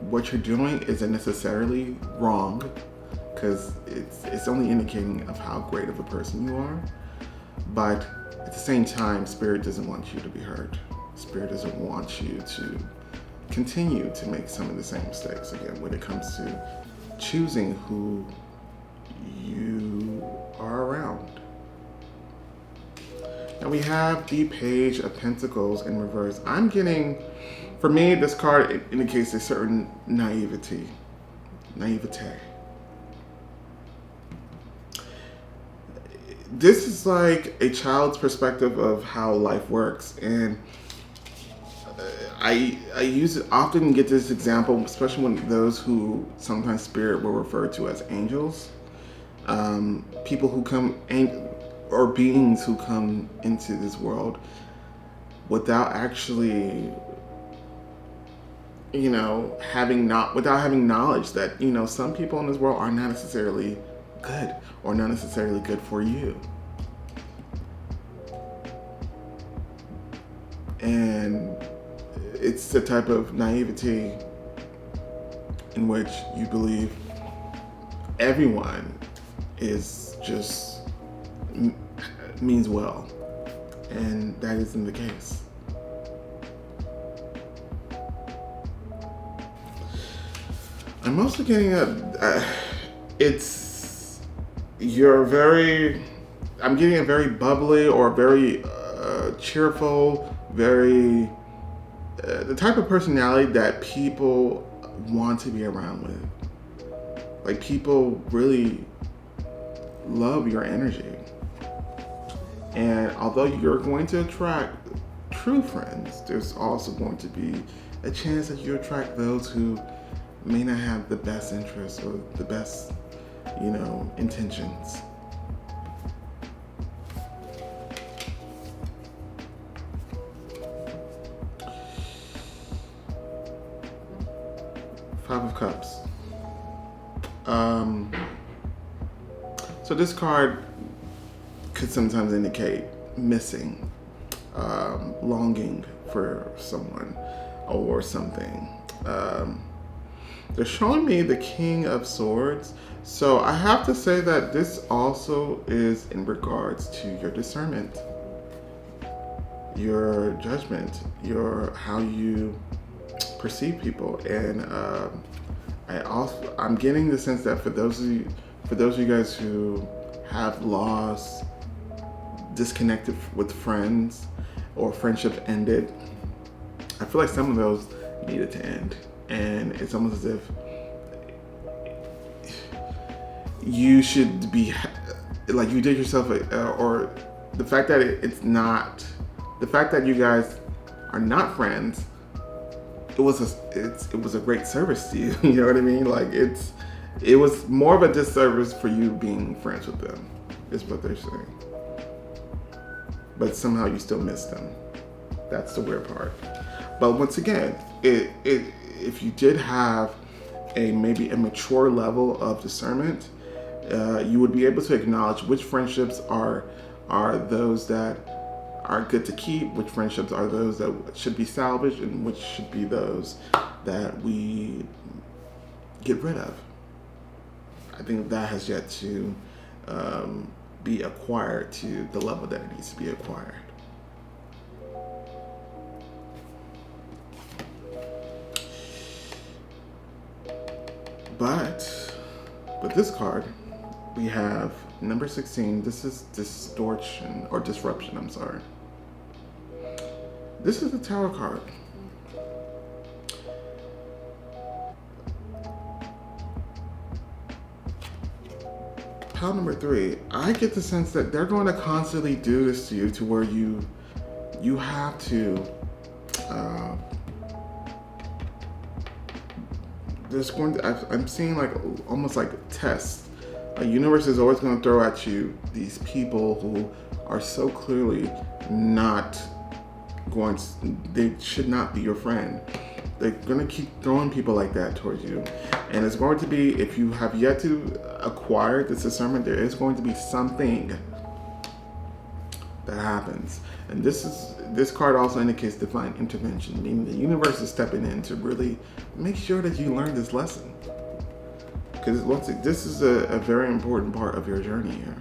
what you're doing isn't necessarily wrong, because it's only indicating of how great of a person you are. But at the same time, Spirit doesn't want you to be hurt. Spirit doesn't want you to continue to make some of the same mistakes again when it comes to choosing who you are around. Now we have the Page of Pentacles in reverse. I'm getting, for me, this card indicates a certain naivete. This is like a child's perspective of how life works, and I often get this example, especially when those who sometimes Spirit will refer to as angels, people who come or beings who come into this world without actually, without having knowledge that, some people in this world are not necessarily good or not necessarily good for you. And it's the type of naivety in which you believe everyone is just means well, and that isn't the case. I'm also getting I'm getting a very bubbly or very cheerful, very the type of personality that people want to be around with. Like, people really love your energy. And although you're going to attract true friends, there's also going to be a chance that you attract those who may not have the best interests or the best, intentions. Five of Cups. So this card could sometimes indicate missing, longing for someone or something. They're showing me the King of Swords. So I have to say that this also is in regards to your discernment, your judgment, how you perceive people. And I'm getting the sense that for those of you guys who have lost, disconnected with friends, or friendship ended, I feel like some of those needed to end. And it's almost as if you should be like, you did yourself or the fact that the fact that you guys are not friends it was a great service to you. You know what I mean? Like it was more of a disservice for you being friends with them, is what they're saying. But somehow you still miss them. That's the weird part. But once again, if you did have maybe a mature level of discernment, you would be able to acknowledge which friendships are those that are good to keep, which friendships are those that should be salvaged, and which should be those that we get rid of. I think that has yet to be acquired to the level that it needs to be acquired. But with this card, we have number 16. This is distortion or disruption, I'm sorry. This is the Tower card. Pile number 3, I get the sense that they're going to constantly do this to you, to where you have to I'm seeing like almost like tests. The universe is always going to throw at you these people who are so clearly not going to, they should not be your friend. They're going to keep throwing people like that towards you. And it's going to be, if you have yet to acquire this discernment, there is going to be something that happens. And this card also indicates divine intervention, meaning the universe is stepping in to really make sure that you learn this lesson. Because this is a very important part of your journey here.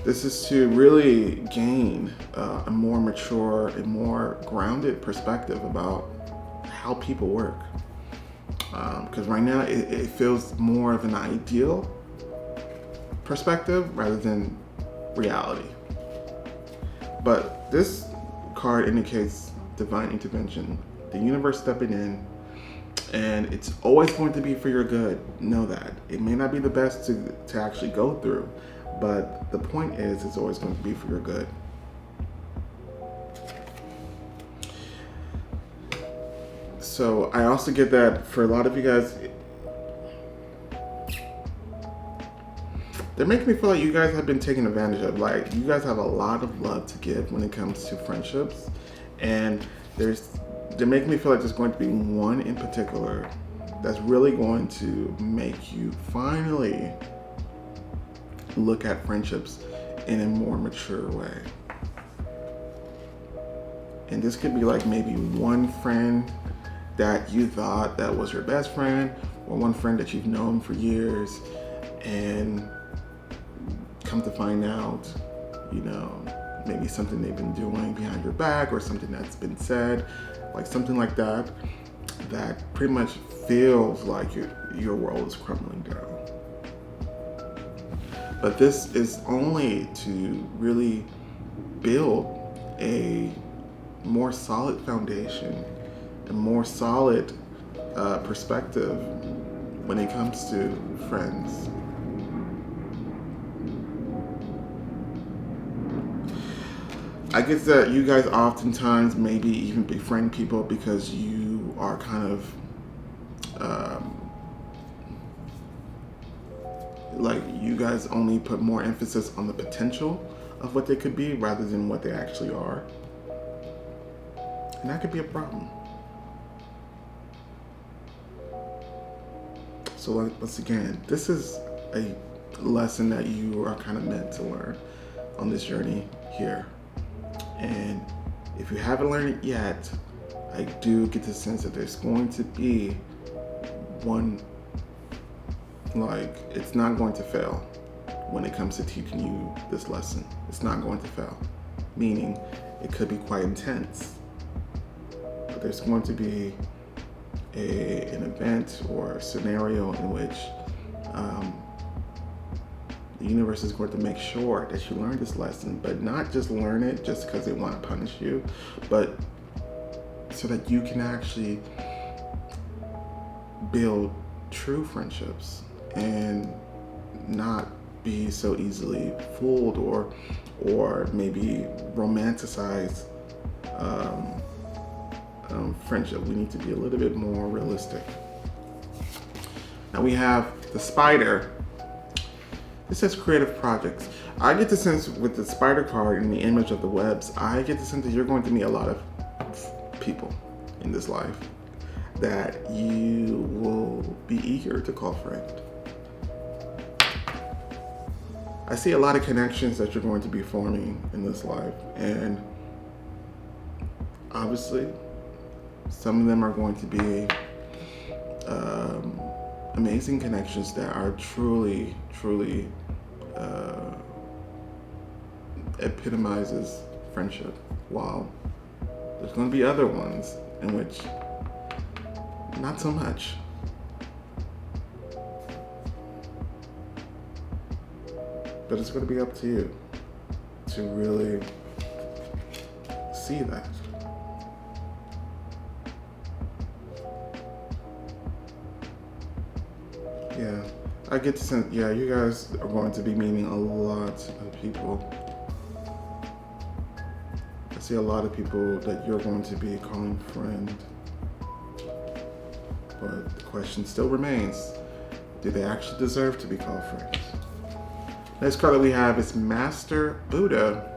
This is to really gain a more mature and more grounded perspective about how people work. Because right now it feels more of an ideal perspective rather than reality. But this card indicates divine intervention, the universe stepping in, and it's always going to be for your good. Know that. It may not be the best to actually go through, but the point is it's always going to be for your good. So I also get that for a lot of you guys, they're making me feel like you guys have been taken advantage of. Like, you guys have a lot of love to give when it comes to friendships, and they're making me feel like there's going to be one in particular that's really going to make you finally look at friendships in a more mature way. And this could be like maybe one friend that you thought that was your best friend, or one friend that you've known for years, and come to find out, maybe something they've been doing behind your back, or something that's been said, like something like that pretty much feels like your world is crumbling down. But this is only to really build a more solid foundation, a more solid perspective when it comes to friends. I guess that you guys oftentimes maybe even befriend people because you are kind of like you guys only put more emphasis on the potential of what they could be rather than what they actually are. And that could be a problem. So once again, this is a lesson that you are kind of meant to learn on this journey here. And if you haven't learned it yet, I do get the sense that there's going to be one, like, it's not going to fail when it comes to teaching you this lesson. It's not going to fail, meaning it could be quite intense. But there's going to be an event or a scenario in which the universe is going to make sure that you learn this lesson, but not just learn it just because they want to punish you, but so that you can actually build true friendships and not be so easily fooled or maybe romanticize friendship. We need to be a little bit more realistic. Now we have the spider. It says creative projects. I get the sense with the spider card and the image of the webs, I get the sense that you're going to meet a lot of people in this life that you will be eager to call friend. I see a lot of connections that you're going to be forming in this life, and obviously some of them are going to be amazing connections that are truly epitomizes friendship, while there's going to be other ones in which not so much. But it's going to be up to you to really see that. Yeah, I get to sense, yeah, you guys are going to be meeting a lot of people. I see a lot of people that you're going to be calling friend. But the question still remains, do they actually deserve to be called friends? Next card that we have is Master Buddha.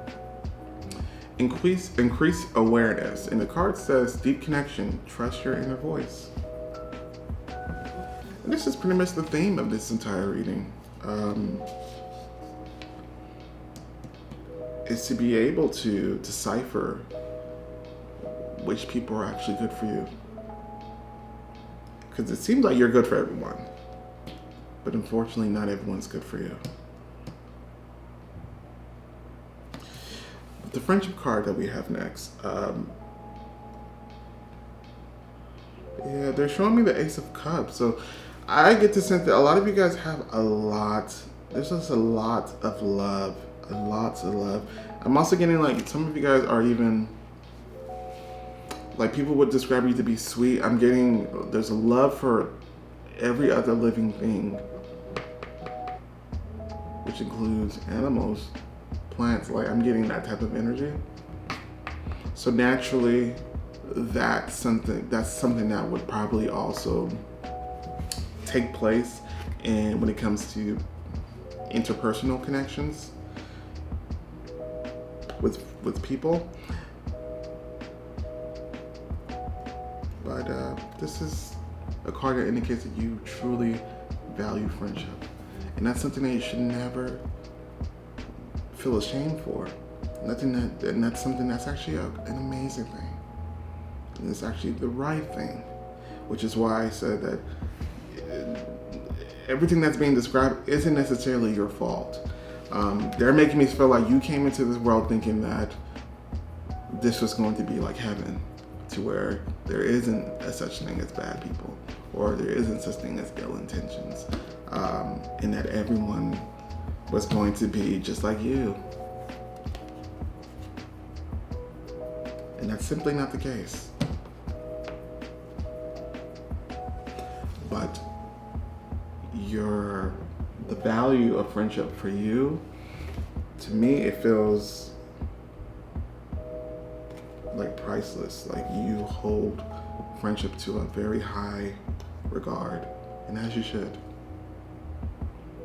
Increase awareness. And the card says deep connection, trust your inner voice. And this is pretty much the theme of this entire reading. Is to be able to decipher which people are actually good for you. Because it seems like you're good for everyone. But unfortunately, not everyone's good for you. The friendship card that we have next. Yeah, they're showing me the Ace of Cups. So I get the sense that a lot of you guys have a lot. There's just a lot of love. Lots of love. I'm also getting like some of you guys are even like people would describe you to be sweet. I'm getting there's a love for every other living thing, which includes animals, plants. Like I'm getting that type of energy. So naturally, that's something that would probably also take place, and when it comes to interpersonal connections with people. But this is a card that indicates that you truly value friendship, and that's something that you should never feel ashamed for. And that's something that's actually an amazing thing, and it's actually the right thing, which is why I said that everything that's being described isn't necessarily your fault. They're making me feel like you came into this world thinking that this was going to be like heaven, to where there isn't a such thing as bad people, or there isn't such thing as ill intentions, and that everyone was going to be just like you. And that's simply not the case. But the value of friendship for you, to me, it feels like priceless. Like you hold friendship to a very high regard, and as you should.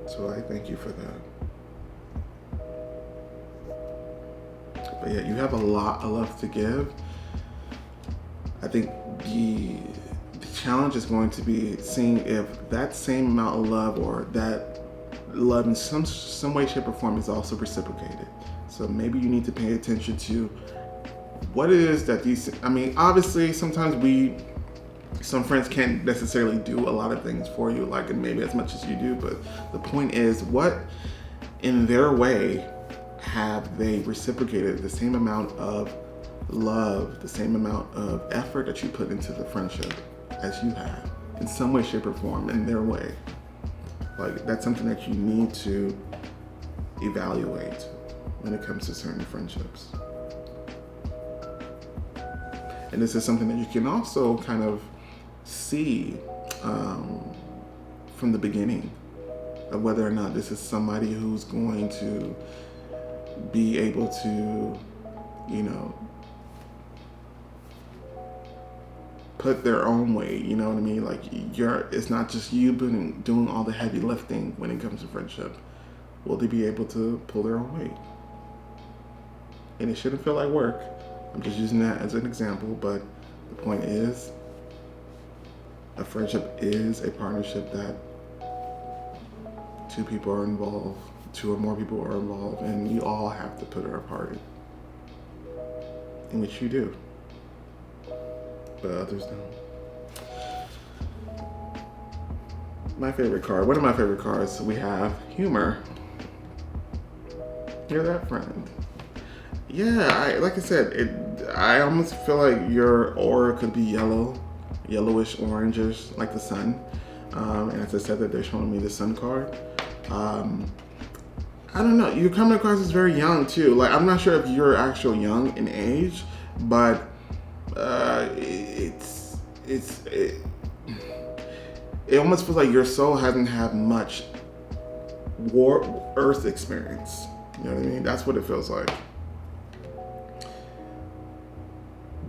So I thank you for that. But yeah, you have a lot of love to give. I think the challenge is going to be seeing if that same amount of love, or that love in some way, shape, or form, is also reciprocated. So maybe you need to pay attention to what it is that obviously sometimes some friends can't necessarily do a lot of things for you, like maybe as much as you do, but the point is, what in their way have they reciprocated the same amount of love, the same amount of effort that you put into the friendship as you have, in some way, shape, or form, in their way. Like that's something that you need to evaluate when it comes to certain friendships. And this is something that you can also kind of see from the beginning of whether or not this is somebody who's going to be able to, put their own weight. You know what I mean? Like it's not just you doing all the heavy lifting when it comes to friendship. Will they be able to pull their own weight? And it shouldn't feel like work. I'm just using that as an example, but the point is, a friendship is a partnership that two people are involved, two or more people are involved, and you all have to put our part in which you do, but others don't. My favorite card, one of my favorite cards, we have humor. You're that friend. Yeah, like I said, I almost feel like your aura could be yellowish, orangish, like the sun. And as I said, that they're showing me the sun card. I don't know. You're coming across as very young too. Like, I'm not sure if you're actually young in age, but it almost feels like your soul hasn't had much Earth experience. You know what I mean? That's what it feels like.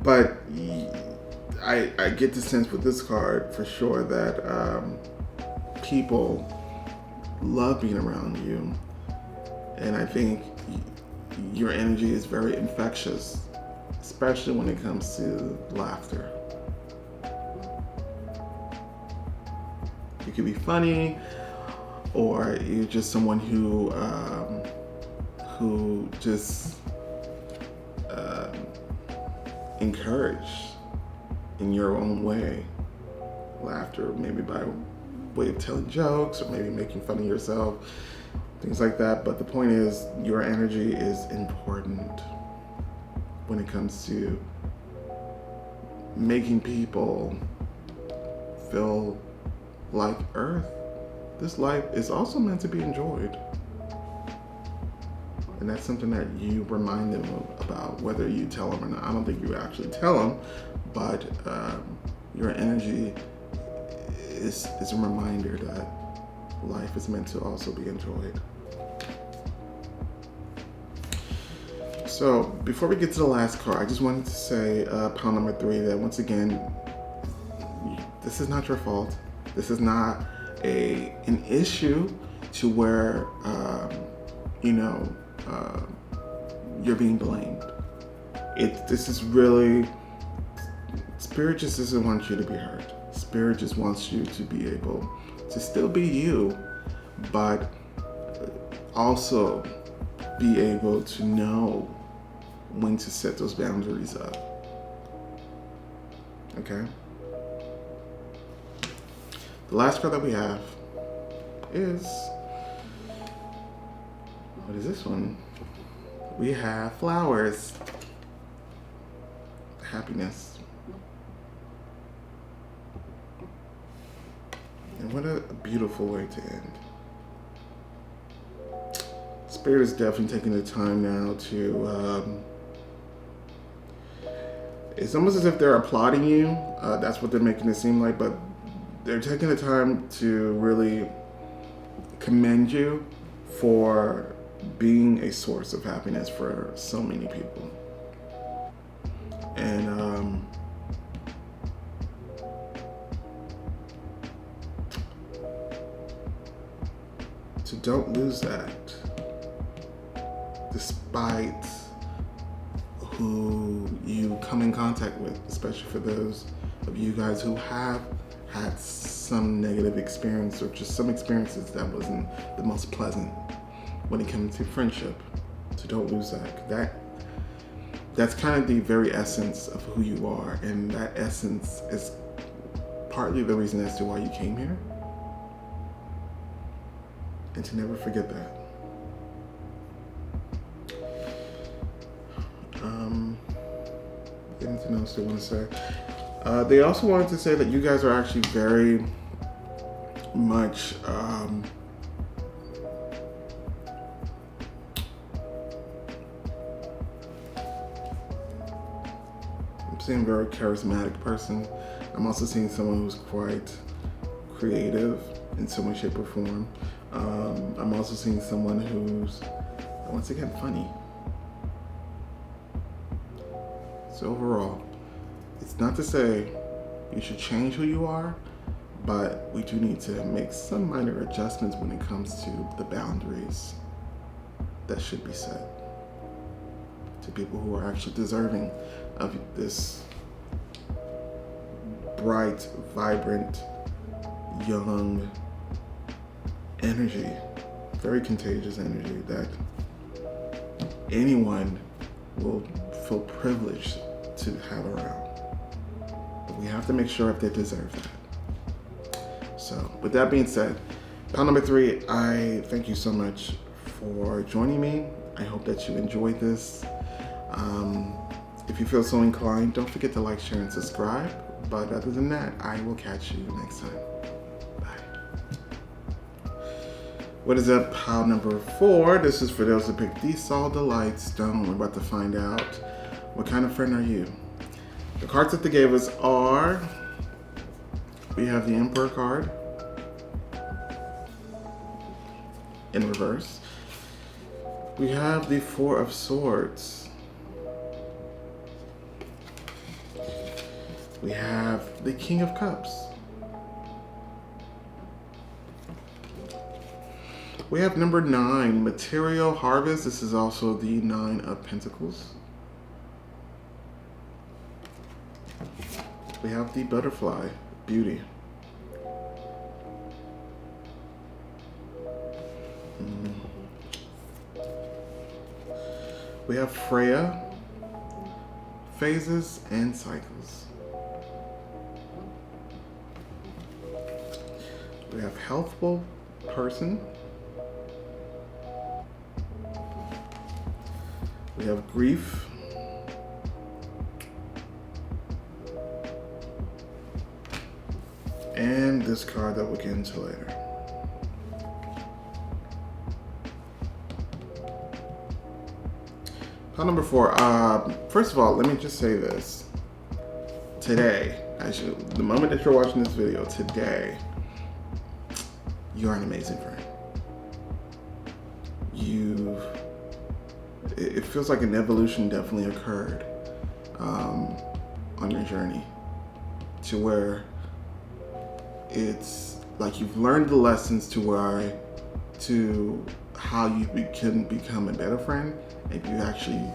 But I get the sense with this card for sure that people love being around you. And I think your energy is very infectious, especially when it comes to laughter. You can be funny, or you're just someone who just encourage in your own way laughter, maybe by way of telling jokes or maybe making fun of yourself, things like that. But the point is, your energy is important when it comes to making people feel like Earth, this life is also meant to be enjoyed. And that's something that you remind them about, whether you tell them or not. I don't think you actually tell them, but your energy is a reminder that life is meant to also be enjoyed. So before we get to the last card, I just wanted to say, pile number 3, that once again, this is not your fault. This is not an issue to where you're being blamed. This is really, Spirit just doesn't want you to be hurt. Spirit just wants you to be able to still be you, but also be able to know when to set those boundaries up. Okay? The last card that we have is, what is this one? We have flowers. Happiness. And what a beautiful way to end. Spirit is definitely taking the time now to, it's almost as if they're applauding you. That's what they're making it seem like, but they're taking the time to really commend you for being a source of happiness for so many people. And so don't lose that, despite who you come in contact with, especially for those of you guys who have had some negative experience or just some experiences that wasn't the most pleasant when it comes to friendship. So don't lose that. That's kind of the very essence of who you are, and that essence is partly the reason as to why you came here. And to never forget that. Anything else they want to say? They also wanted to say that you guys are actually very much I'm seeing a very charismatic person. I'm also seeing someone who's quite creative in some way, shape, or form. I'm also seeing someone who's, once again, funny. So overall, it's not to say you should change who you are, but we do need to make some minor adjustments when it comes to the boundaries that should be set to people who are actually deserving of this bright, vibrant, young energy, very contagious energy that anyone will feel privileged to have around. But we have to make sure if they deserve that. So with that being said, pile number 3, I thank you so much for joining me. I hope that you enjoyed this. If you feel so inclined, don't forget to like, share, and subscribe. But other than that, I will catch you next time. Bye. What is up, pile number 4? This is for those who picked the Solid Delight Stone. We're about to find out what kind of friend are you. The cards that they gave us are, we have the Emperor card in reverse. We have the Four of Swords. We have the King of Cups. We have number 9, Material Harvest. This is also the 9 of Pentacles. We have the Butterfly, Beauty. We have Freya, Phases and Cycles. We have Healthful Person. We have Grief. And this card that we'll get into later. Pile number 4. First of all, let me just say this. Today, the moment that you're watching this video, today, you're an amazing friend. It feels like an evolution definitely occurred on your journey to where it's like you've learned the lessons to how you can become a better friend, and you actually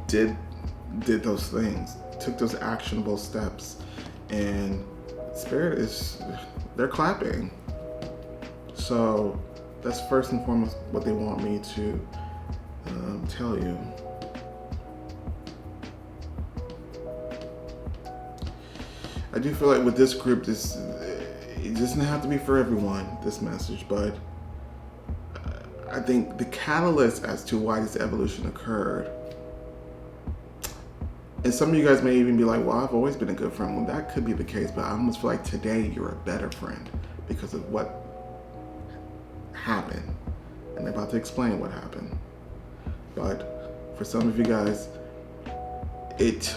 did those things, took those actionable steps, and Spirit they're clapping. So that's first and foremost what they want me to tell you. I do feel like with this group, it doesn't have to be for everyone, this message, but I think the catalyst as to why this evolution occurred, and some of you guys may even be like, well, I've always been a good friend. Well, that could be the case, but I almost feel like today you're a better friend because of what happened. And I'm about to explain what happened. But for some of you guys, it's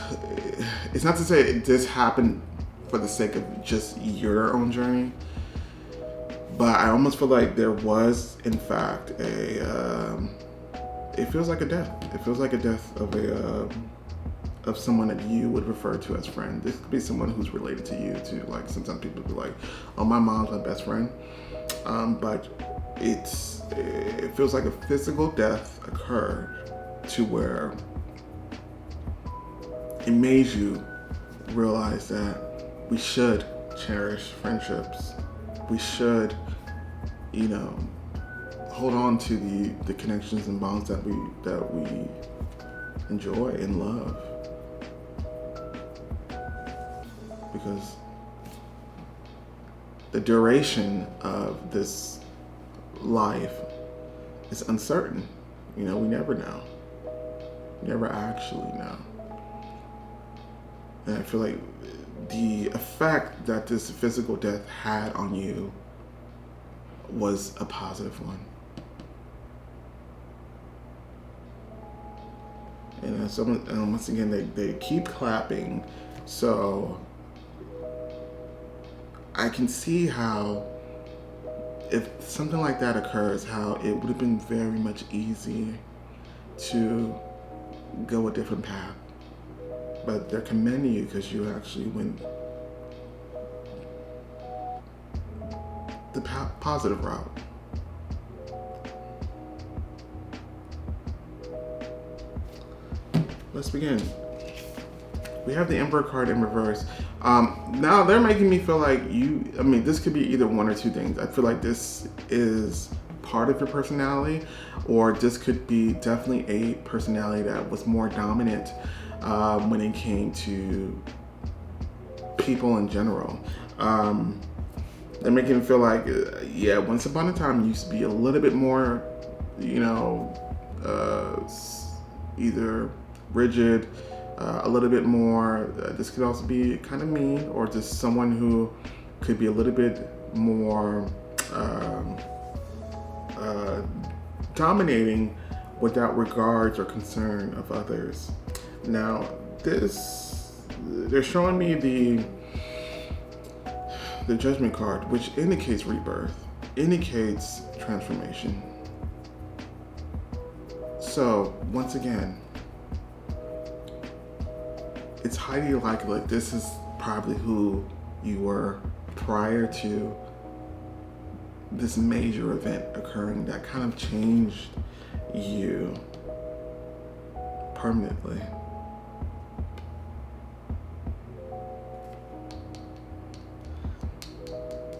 not to say this happened for the sake of just your own journey, but I almost feel like there was, in fact, it feels like a death. It feels like a death of someone that you would refer to as friend. This could be someone who's related to you too. Like sometimes people be like, oh, my mom's my best friend. But it feels like a physical death occurred to where it made you realize that we should cherish friendships. We should, hold on to the connections and bonds that we enjoy and love. Because the duration of this life is uncertain. We never know. We never actually know. And I feel like the effect that this physical death had on you was a positive one. And once again, they keep clapping. So I can see how, if something like that occurs, how it would have been very much easier to go a different path. But they're commending you because you actually went the positive route. Let's begin. We have the Emperor card in reverse. Now they're making me feel like this could be either one or two things. I feel like this is part of your personality, or this could be definitely a personality that was more dominant when it came to people in general. They're making me feel like, once upon a time you used to be a little bit more, either rigid, a little bit more, this could also be kind of mean, or just someone who could be a little bit more dominating without regards or concern of others. Now, they're showing me the Judgment card, which indicates rebirth, indicates transformation. So, once again, it's highly likely that this is probably who you were prior to this major event occurring that kind of changed you permanently.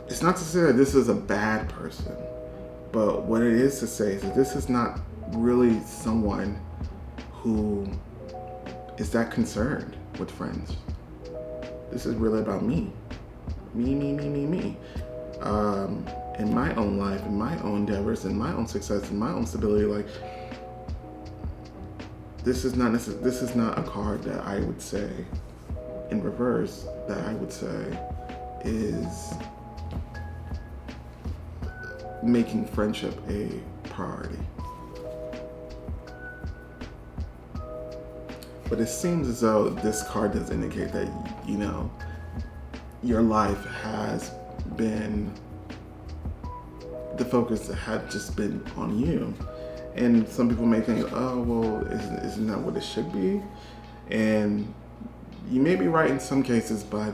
It's not to say that this is a bad person, but what it is to say is that this is not really someone who is that concerned with friends. This is really about me. Me. In my own life, in my own endeavors, in my own success, in my own stability. Like, this is not a card that I would say in reverse that I would say is making friendship a priority. But it seems as though this card does indicate that, your life has been, the focus had just been on you. And some people may think, oh, well, isn't that what it should be? And you may be right in some cases, but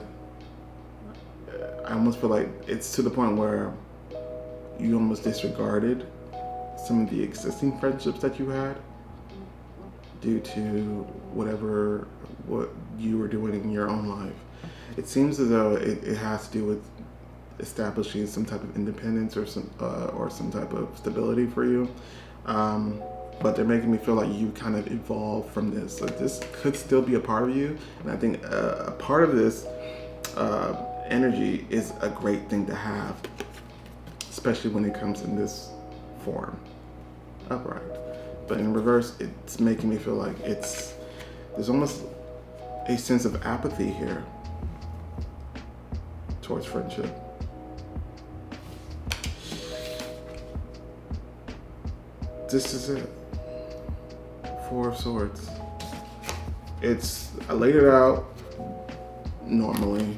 I almost feel like it's to the point where you almost disregarded some of the existing friendships that you had due to what you were doing in your own life. It seems as though it has to do with establishing some type of independence or some type of stability for you. But they're making me feel like you kind of evolved from this. Like, this could still be a part of you, and I think a part of this energy is a great thing to have, especially when it comes in this form, upright. But in reverse, it's making me feel like there's almost a sense of apathy here towards friendship. This is it. Four of Swords. I laid it out normally,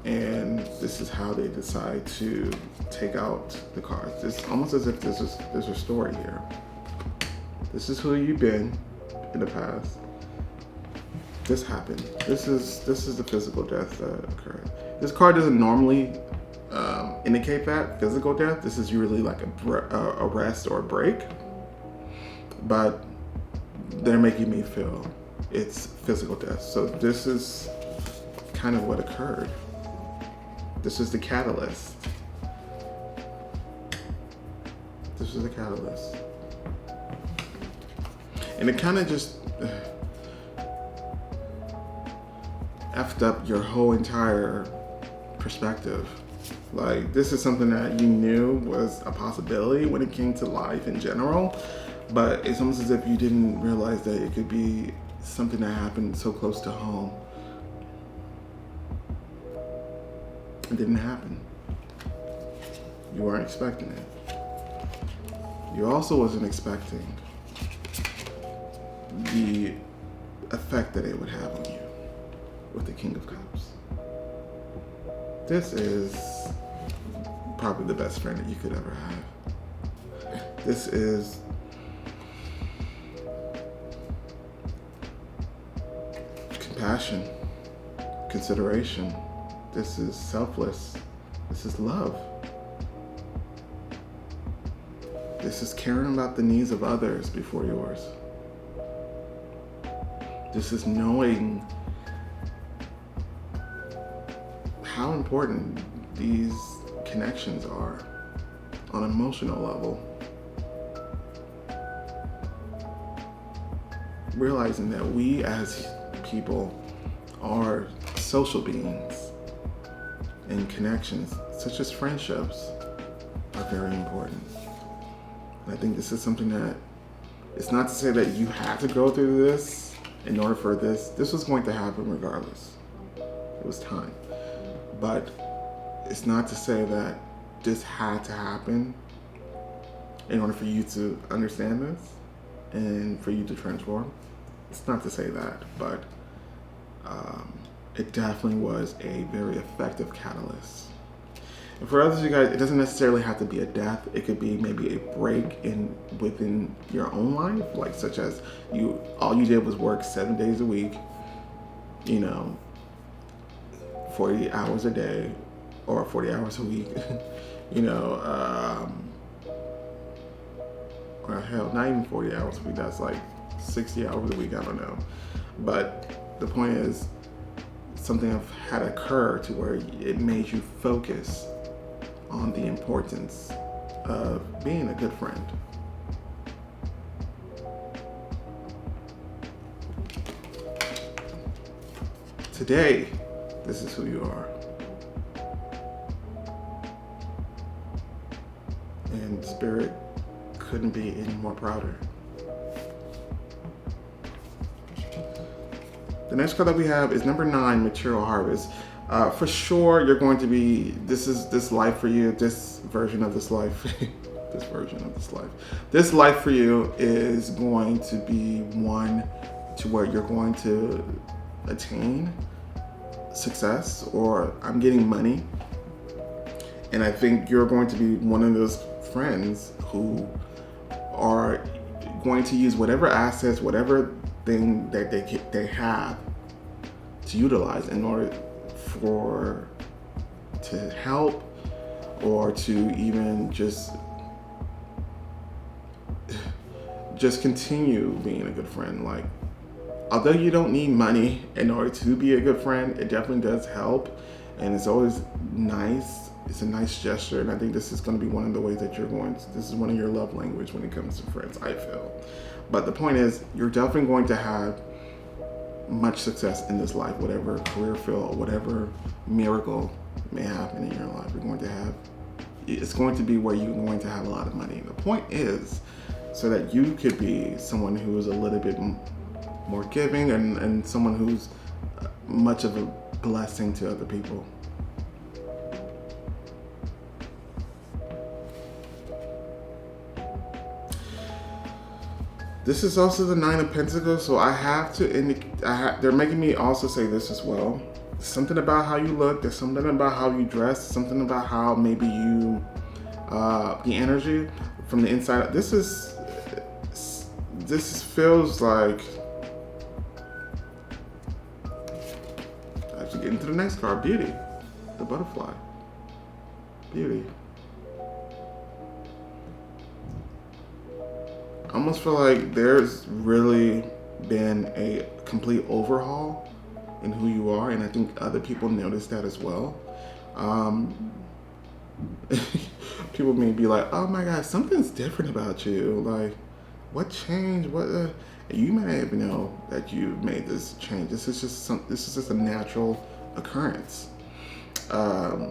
and this is how they decide to take out the cards. It's almost as if there's a story here. This is who you've been in the past. This happened. This is the physical death that occurred. This card doesn't normally indicate that physical death. This is usually like a rest or a break, but they're making me feel it's physical death. So this is kind of what occurred. This is the catalyst. This is the catalyst. And it kind of just effed up your whole entire perspective. Like, this is something that you knew was a possibility when it came to life in general, but it's almost as if you didn't realize that it could be something that happened so close to home. It didn't happen. You weren't expecting it. You also wasn't expecting the effect that it would have on you with the King of Cups. This is probably the best friend that you could ever have. This is compassion, consideration. This is selfless. This is love. This is caring about the needs of others before yours. This is knowing how important these connections are on an emotional level. Realizing that we as people are social beings, and connections, such as friendships, are very important. And I think this is something that, it's not to say that you have to go through this in order for this was going to happen regardless. It was time. But it's not to say that this had to happen in order for you to understand this and for you to transform. It's not to say that, but it definitely was a very effective catalyst. And for others of you guys, it doesn't necessarily have to be a death. It could be maybe a break within your own life, like such as all you did was work 7 days a week, 40 hours a day or 40 hours a week, or hell, not even 40 hours a week. That's like 60 hours a week. I don't know. But the point is, something had occurred to where it made you focus on the importance of being a good friend. Today, this is who you are. And Spirit couldn't be any more prouder. The next card that we have is number 9, Material Harvest. For sure, you're going to be, this life for you, this version of this life, This life for you is going to be one to where you're going to attain success, or I'm getting money. And I think you're going to be one of those friends who are going to use whatever assets, whatever thing that they have to utilize in order to help, or to even just continue being a good friend. Like, although you don't need money in order to be a good friend, it definitely does help, and it's always nice. It's a nice gesture, and I think this is going to be one of the ways that this is one of your love language when it comes to friends, I feel. But the point is, you're definitely going to have much success in this life, whatever career field, whatever miracle may happen in your life. It's going to be where you're going to have a lot of money. And the point is, so that you could be someone who is a little bit more giving, and someone who's much of a blessing to other people. This is also the 9 of Pentacles, so I have to they're making me also say this as well. Something about how you look, there's something about how you dress, something about how maybe you, the energy from the inside. This feels like, actually getting to the next card, Beauty, the butterfly, Beauty. I almost feel like there's really been a complete overhaul in who you are, and I think other people notice that as well. People may be like, "Oh my God, something's different about you. Like, what changed? What?" You may not even know that you made this change. This is just a natural occurrence. Some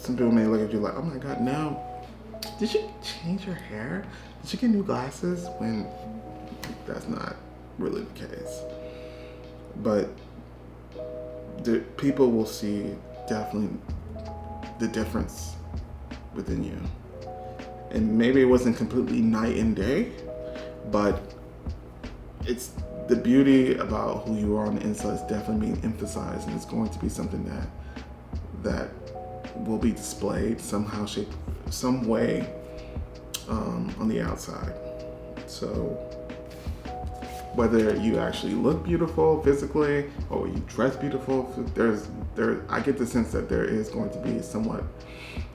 people may look at you like, "Oh my God, now." Did you change your hair? Did you get new glasses? When that's not really the case. But the people will see definitely the difference within you. And maybe it wasn't completely night and day, but it's the beauty about who you are on the inside is definitely being emphasized, and it's going to be something that will be displayed somehow, shape, some way on the outside. So whether you actually look beautiful physically or you dress beautiful, there's I get the sense that there is going to be somewhat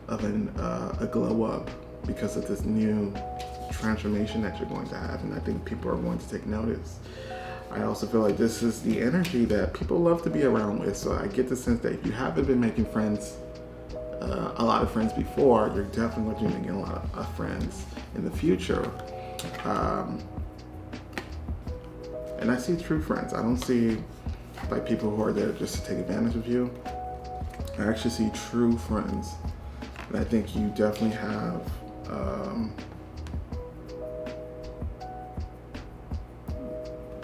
of a glow up because of this new transformation that you're going to have, and I think people are going to take notice. I also feel like this is the energy that people love to be around with, so I get the sense that if you haven't been making friends, a lot of friends before, you're definitely going to be making a lot of friends in the future. And I see true friends. I don't see like people who are there just to take advantage of you. I actually see true friends, and I think you definitely have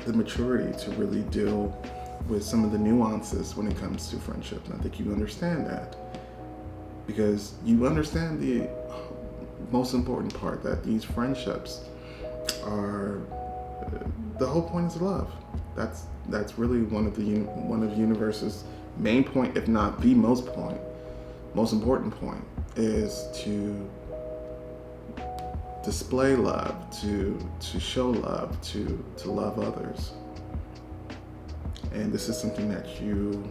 the maturity to really deal with some of the nuances when it comes to friendships. And I think you understand that because you understand the most important part, that these friendships are the whole point is love. That's really one of the universe's main point, if not the most important point, is to display love, to show love, to love others. And this is something that you,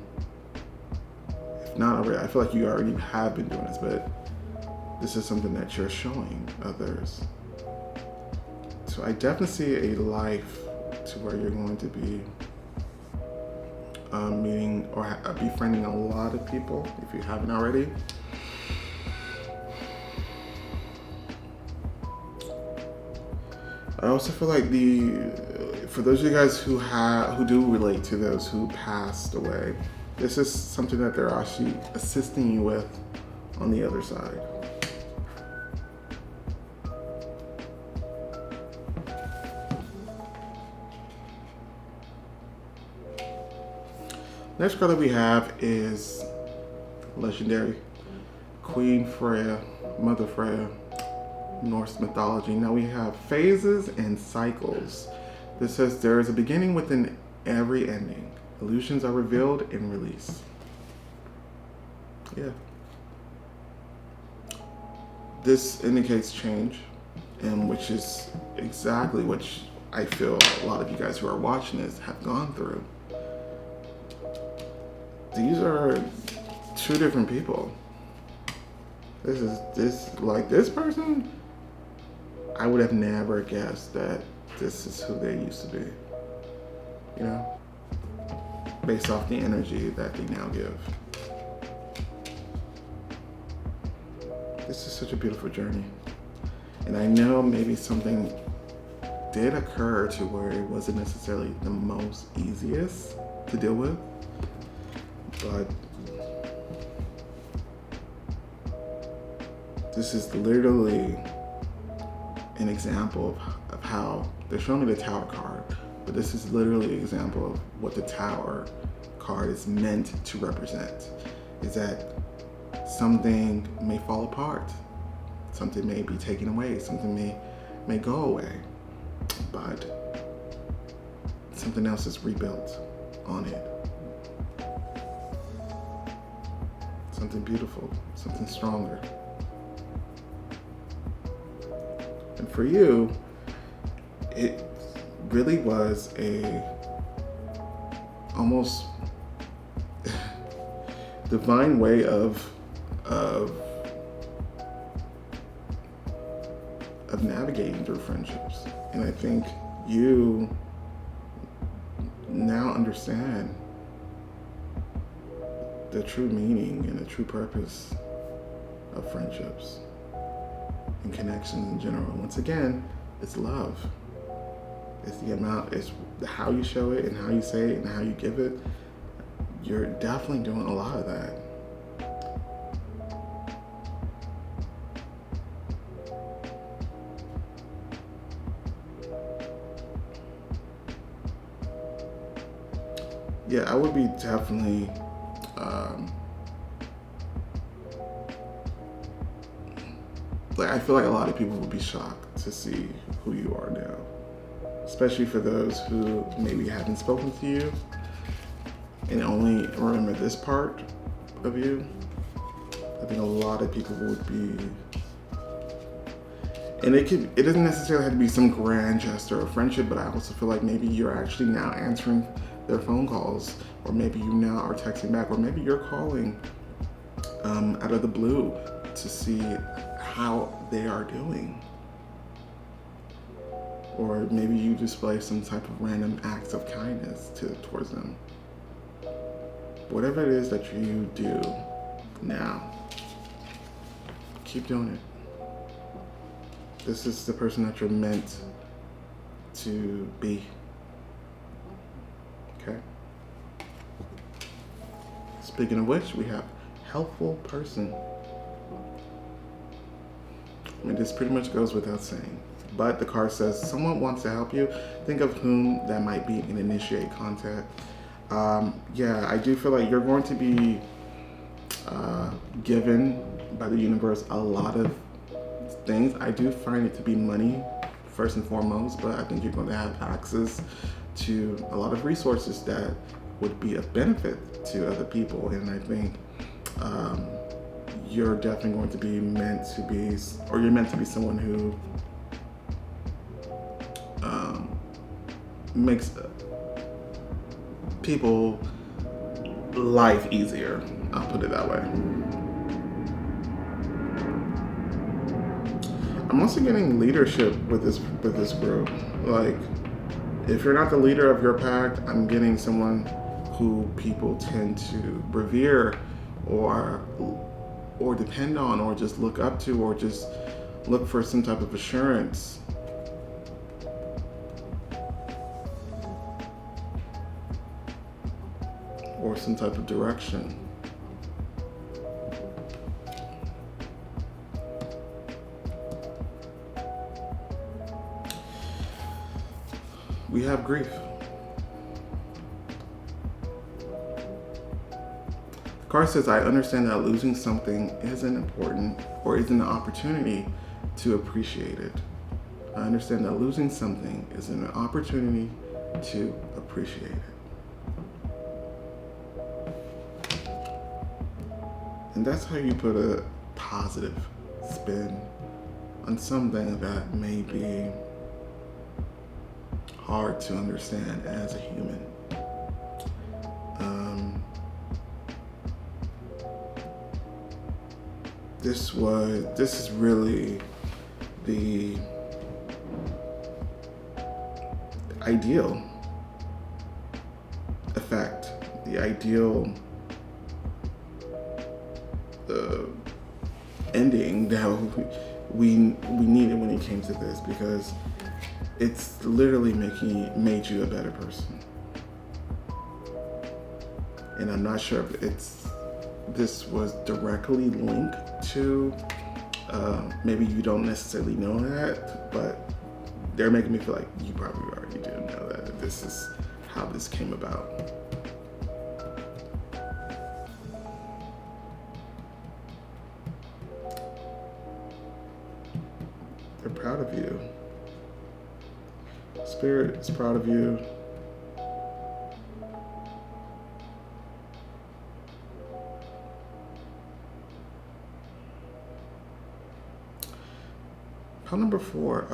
if not already, I feel like you already have been doing this, but this is something that you're showing others. So I definitely see a life to where you're going to be meeting or befriending a lot of people if you haven't already. I also feel like for those of you guys who do relate to those who passed away, this is something that they're actually assisting you with on the other side. Next card that we have is legendary Queen Freya, Mother Freya, Norse mythology. Now we have phases and cycles. This says there is a beginning within every ending. Illusions are revealed and released. Yeah. This indicates change, and which is exactly what I feel a lot of you guys who are watching this have gone through. These are two different people. This person, I would have never guessed that this is who they used to be. You know? Based off the energy that they now give. This is such a beautiful journey. And I know maybe something did occur to where it wasn't necessarily the most easiest to deal with. But this is literally an example of how they're showing me the Tower card, but this is literally an example of what the Tower card is meant to represent. Is that something may fall apart, something may be taken away, something may go away, but something else is rebuilt on it. Something beautiful, something stronger. And for you, it really was a almost divine way of navigating through friendships. And I think you now understand the true meaning and the true purpose of friendships and connections in general. Once again, it's love. It's the amount, it's how you show it and how you say it and how you give it. You're definitely doing a lot of that. Yeah, I would be definitely I feel like a lot of people would be shocked to see who you are now, especially for those who maybe haven't spoken to you and only remember this part of you. I think a lot of people would be, and it doesn't necessarily have to be some grand gesture of friendship, but I also feel like maybe you're actually now answering their phone calls, or maybe you now are texting back, or maybe you're calling out of the blue to see how they are doing. Or maybe you display some type of random acts of kindness towards them. Whatever it is that you do now, keep doing it. This is the person that you're meant to be. Okay? Speaking of which, we have helpful person. I mean, this pretty much goes without saying. But the card says, someone wants to help you. Think of whom that might be and initiate contact. Yeah, I do feel like you're going to be given by the universe a lot of things. I do find it to be money, first and foremost, but I think you're going to have access to a lot of resources that would be of benefit to other people. And I think you're definitely going to be meant to be, or you're meant to be someone who makes people life easier. I'll put it that way. I'm also getting leadership with this group. Like, if you're not the leader of your pact, I'm getting someone who people tend to revere or depend on, or just look up to, or just look for some type of assurance. Or some type of direction. We have grief. The card says, I understand that losing something isn't important or isn't an opportunity to appreciate it. I understand that losing something is an opportunity to appreciate it. And that's how you put a positive spin on something that may be hard to understand as a human. This is really the ideal effect, the ideal ending that we needed when it came to this, because it's literally made you a better person. And I'm not sure if this was directly linked to, maybe you don't necessarily know that, but they're making me feel like you probably already do know that this is how this came about. They're proud of you. Spirit is proud of you. Pile number 4.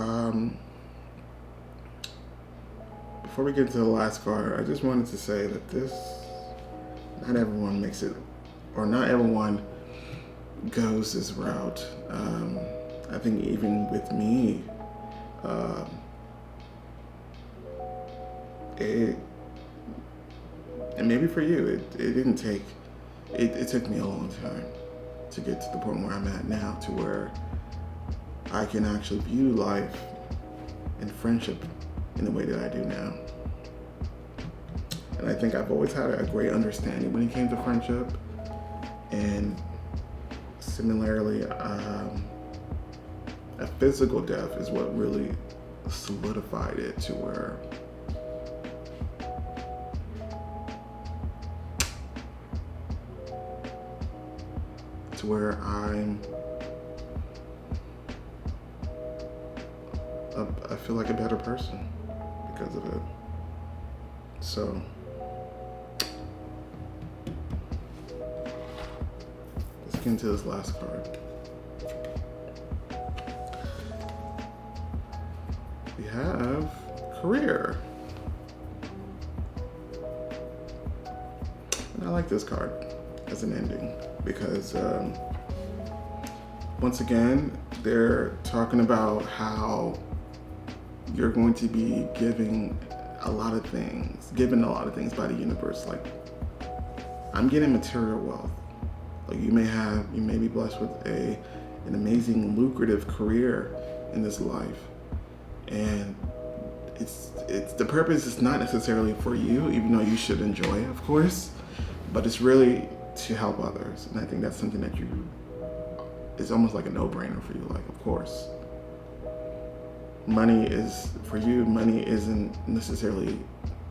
Before we get to the last card, I just wanted to say that not everyone makes it, or not everyone goes this route. I think even with me, and maybe for you, it took me a long time to get to the point where I'm at now, to where I can actually view life and friendship in the way that I do now. And I think I've always had a great understanding when it came to friendship. And similarly, a physical death is what really solidified it to where I feel like a better person because of it. So let's get into this last card. We have career. I like this card as an ending because once again, they're talking about how you're going to be given a lot of things by the universe. Like, I'm getting material wealth. Like, you may be blessed with an amazing, lucrative career in this life, and it's the purpose is not necessarily for you, even though you should enjoy it, of course, but it's really to help others. And I think that's something that it's almost like a no-brainer for you. Like, of course, money isn't necessarily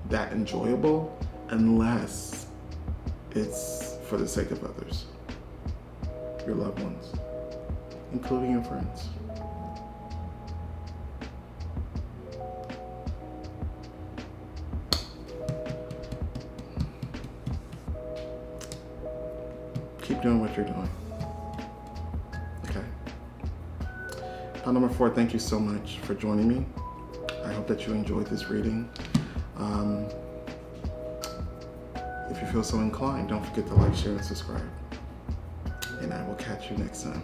that enjoyable unless it's for the sake of others, your loved ones, including your friends. Keep doing what you're doing. Okay. Pile number 4, thank you so much for joining me. I hope that you enjoyed this reading. If you feel so inclined, don't forget to like, share, and subscribe. And I will catch you next time.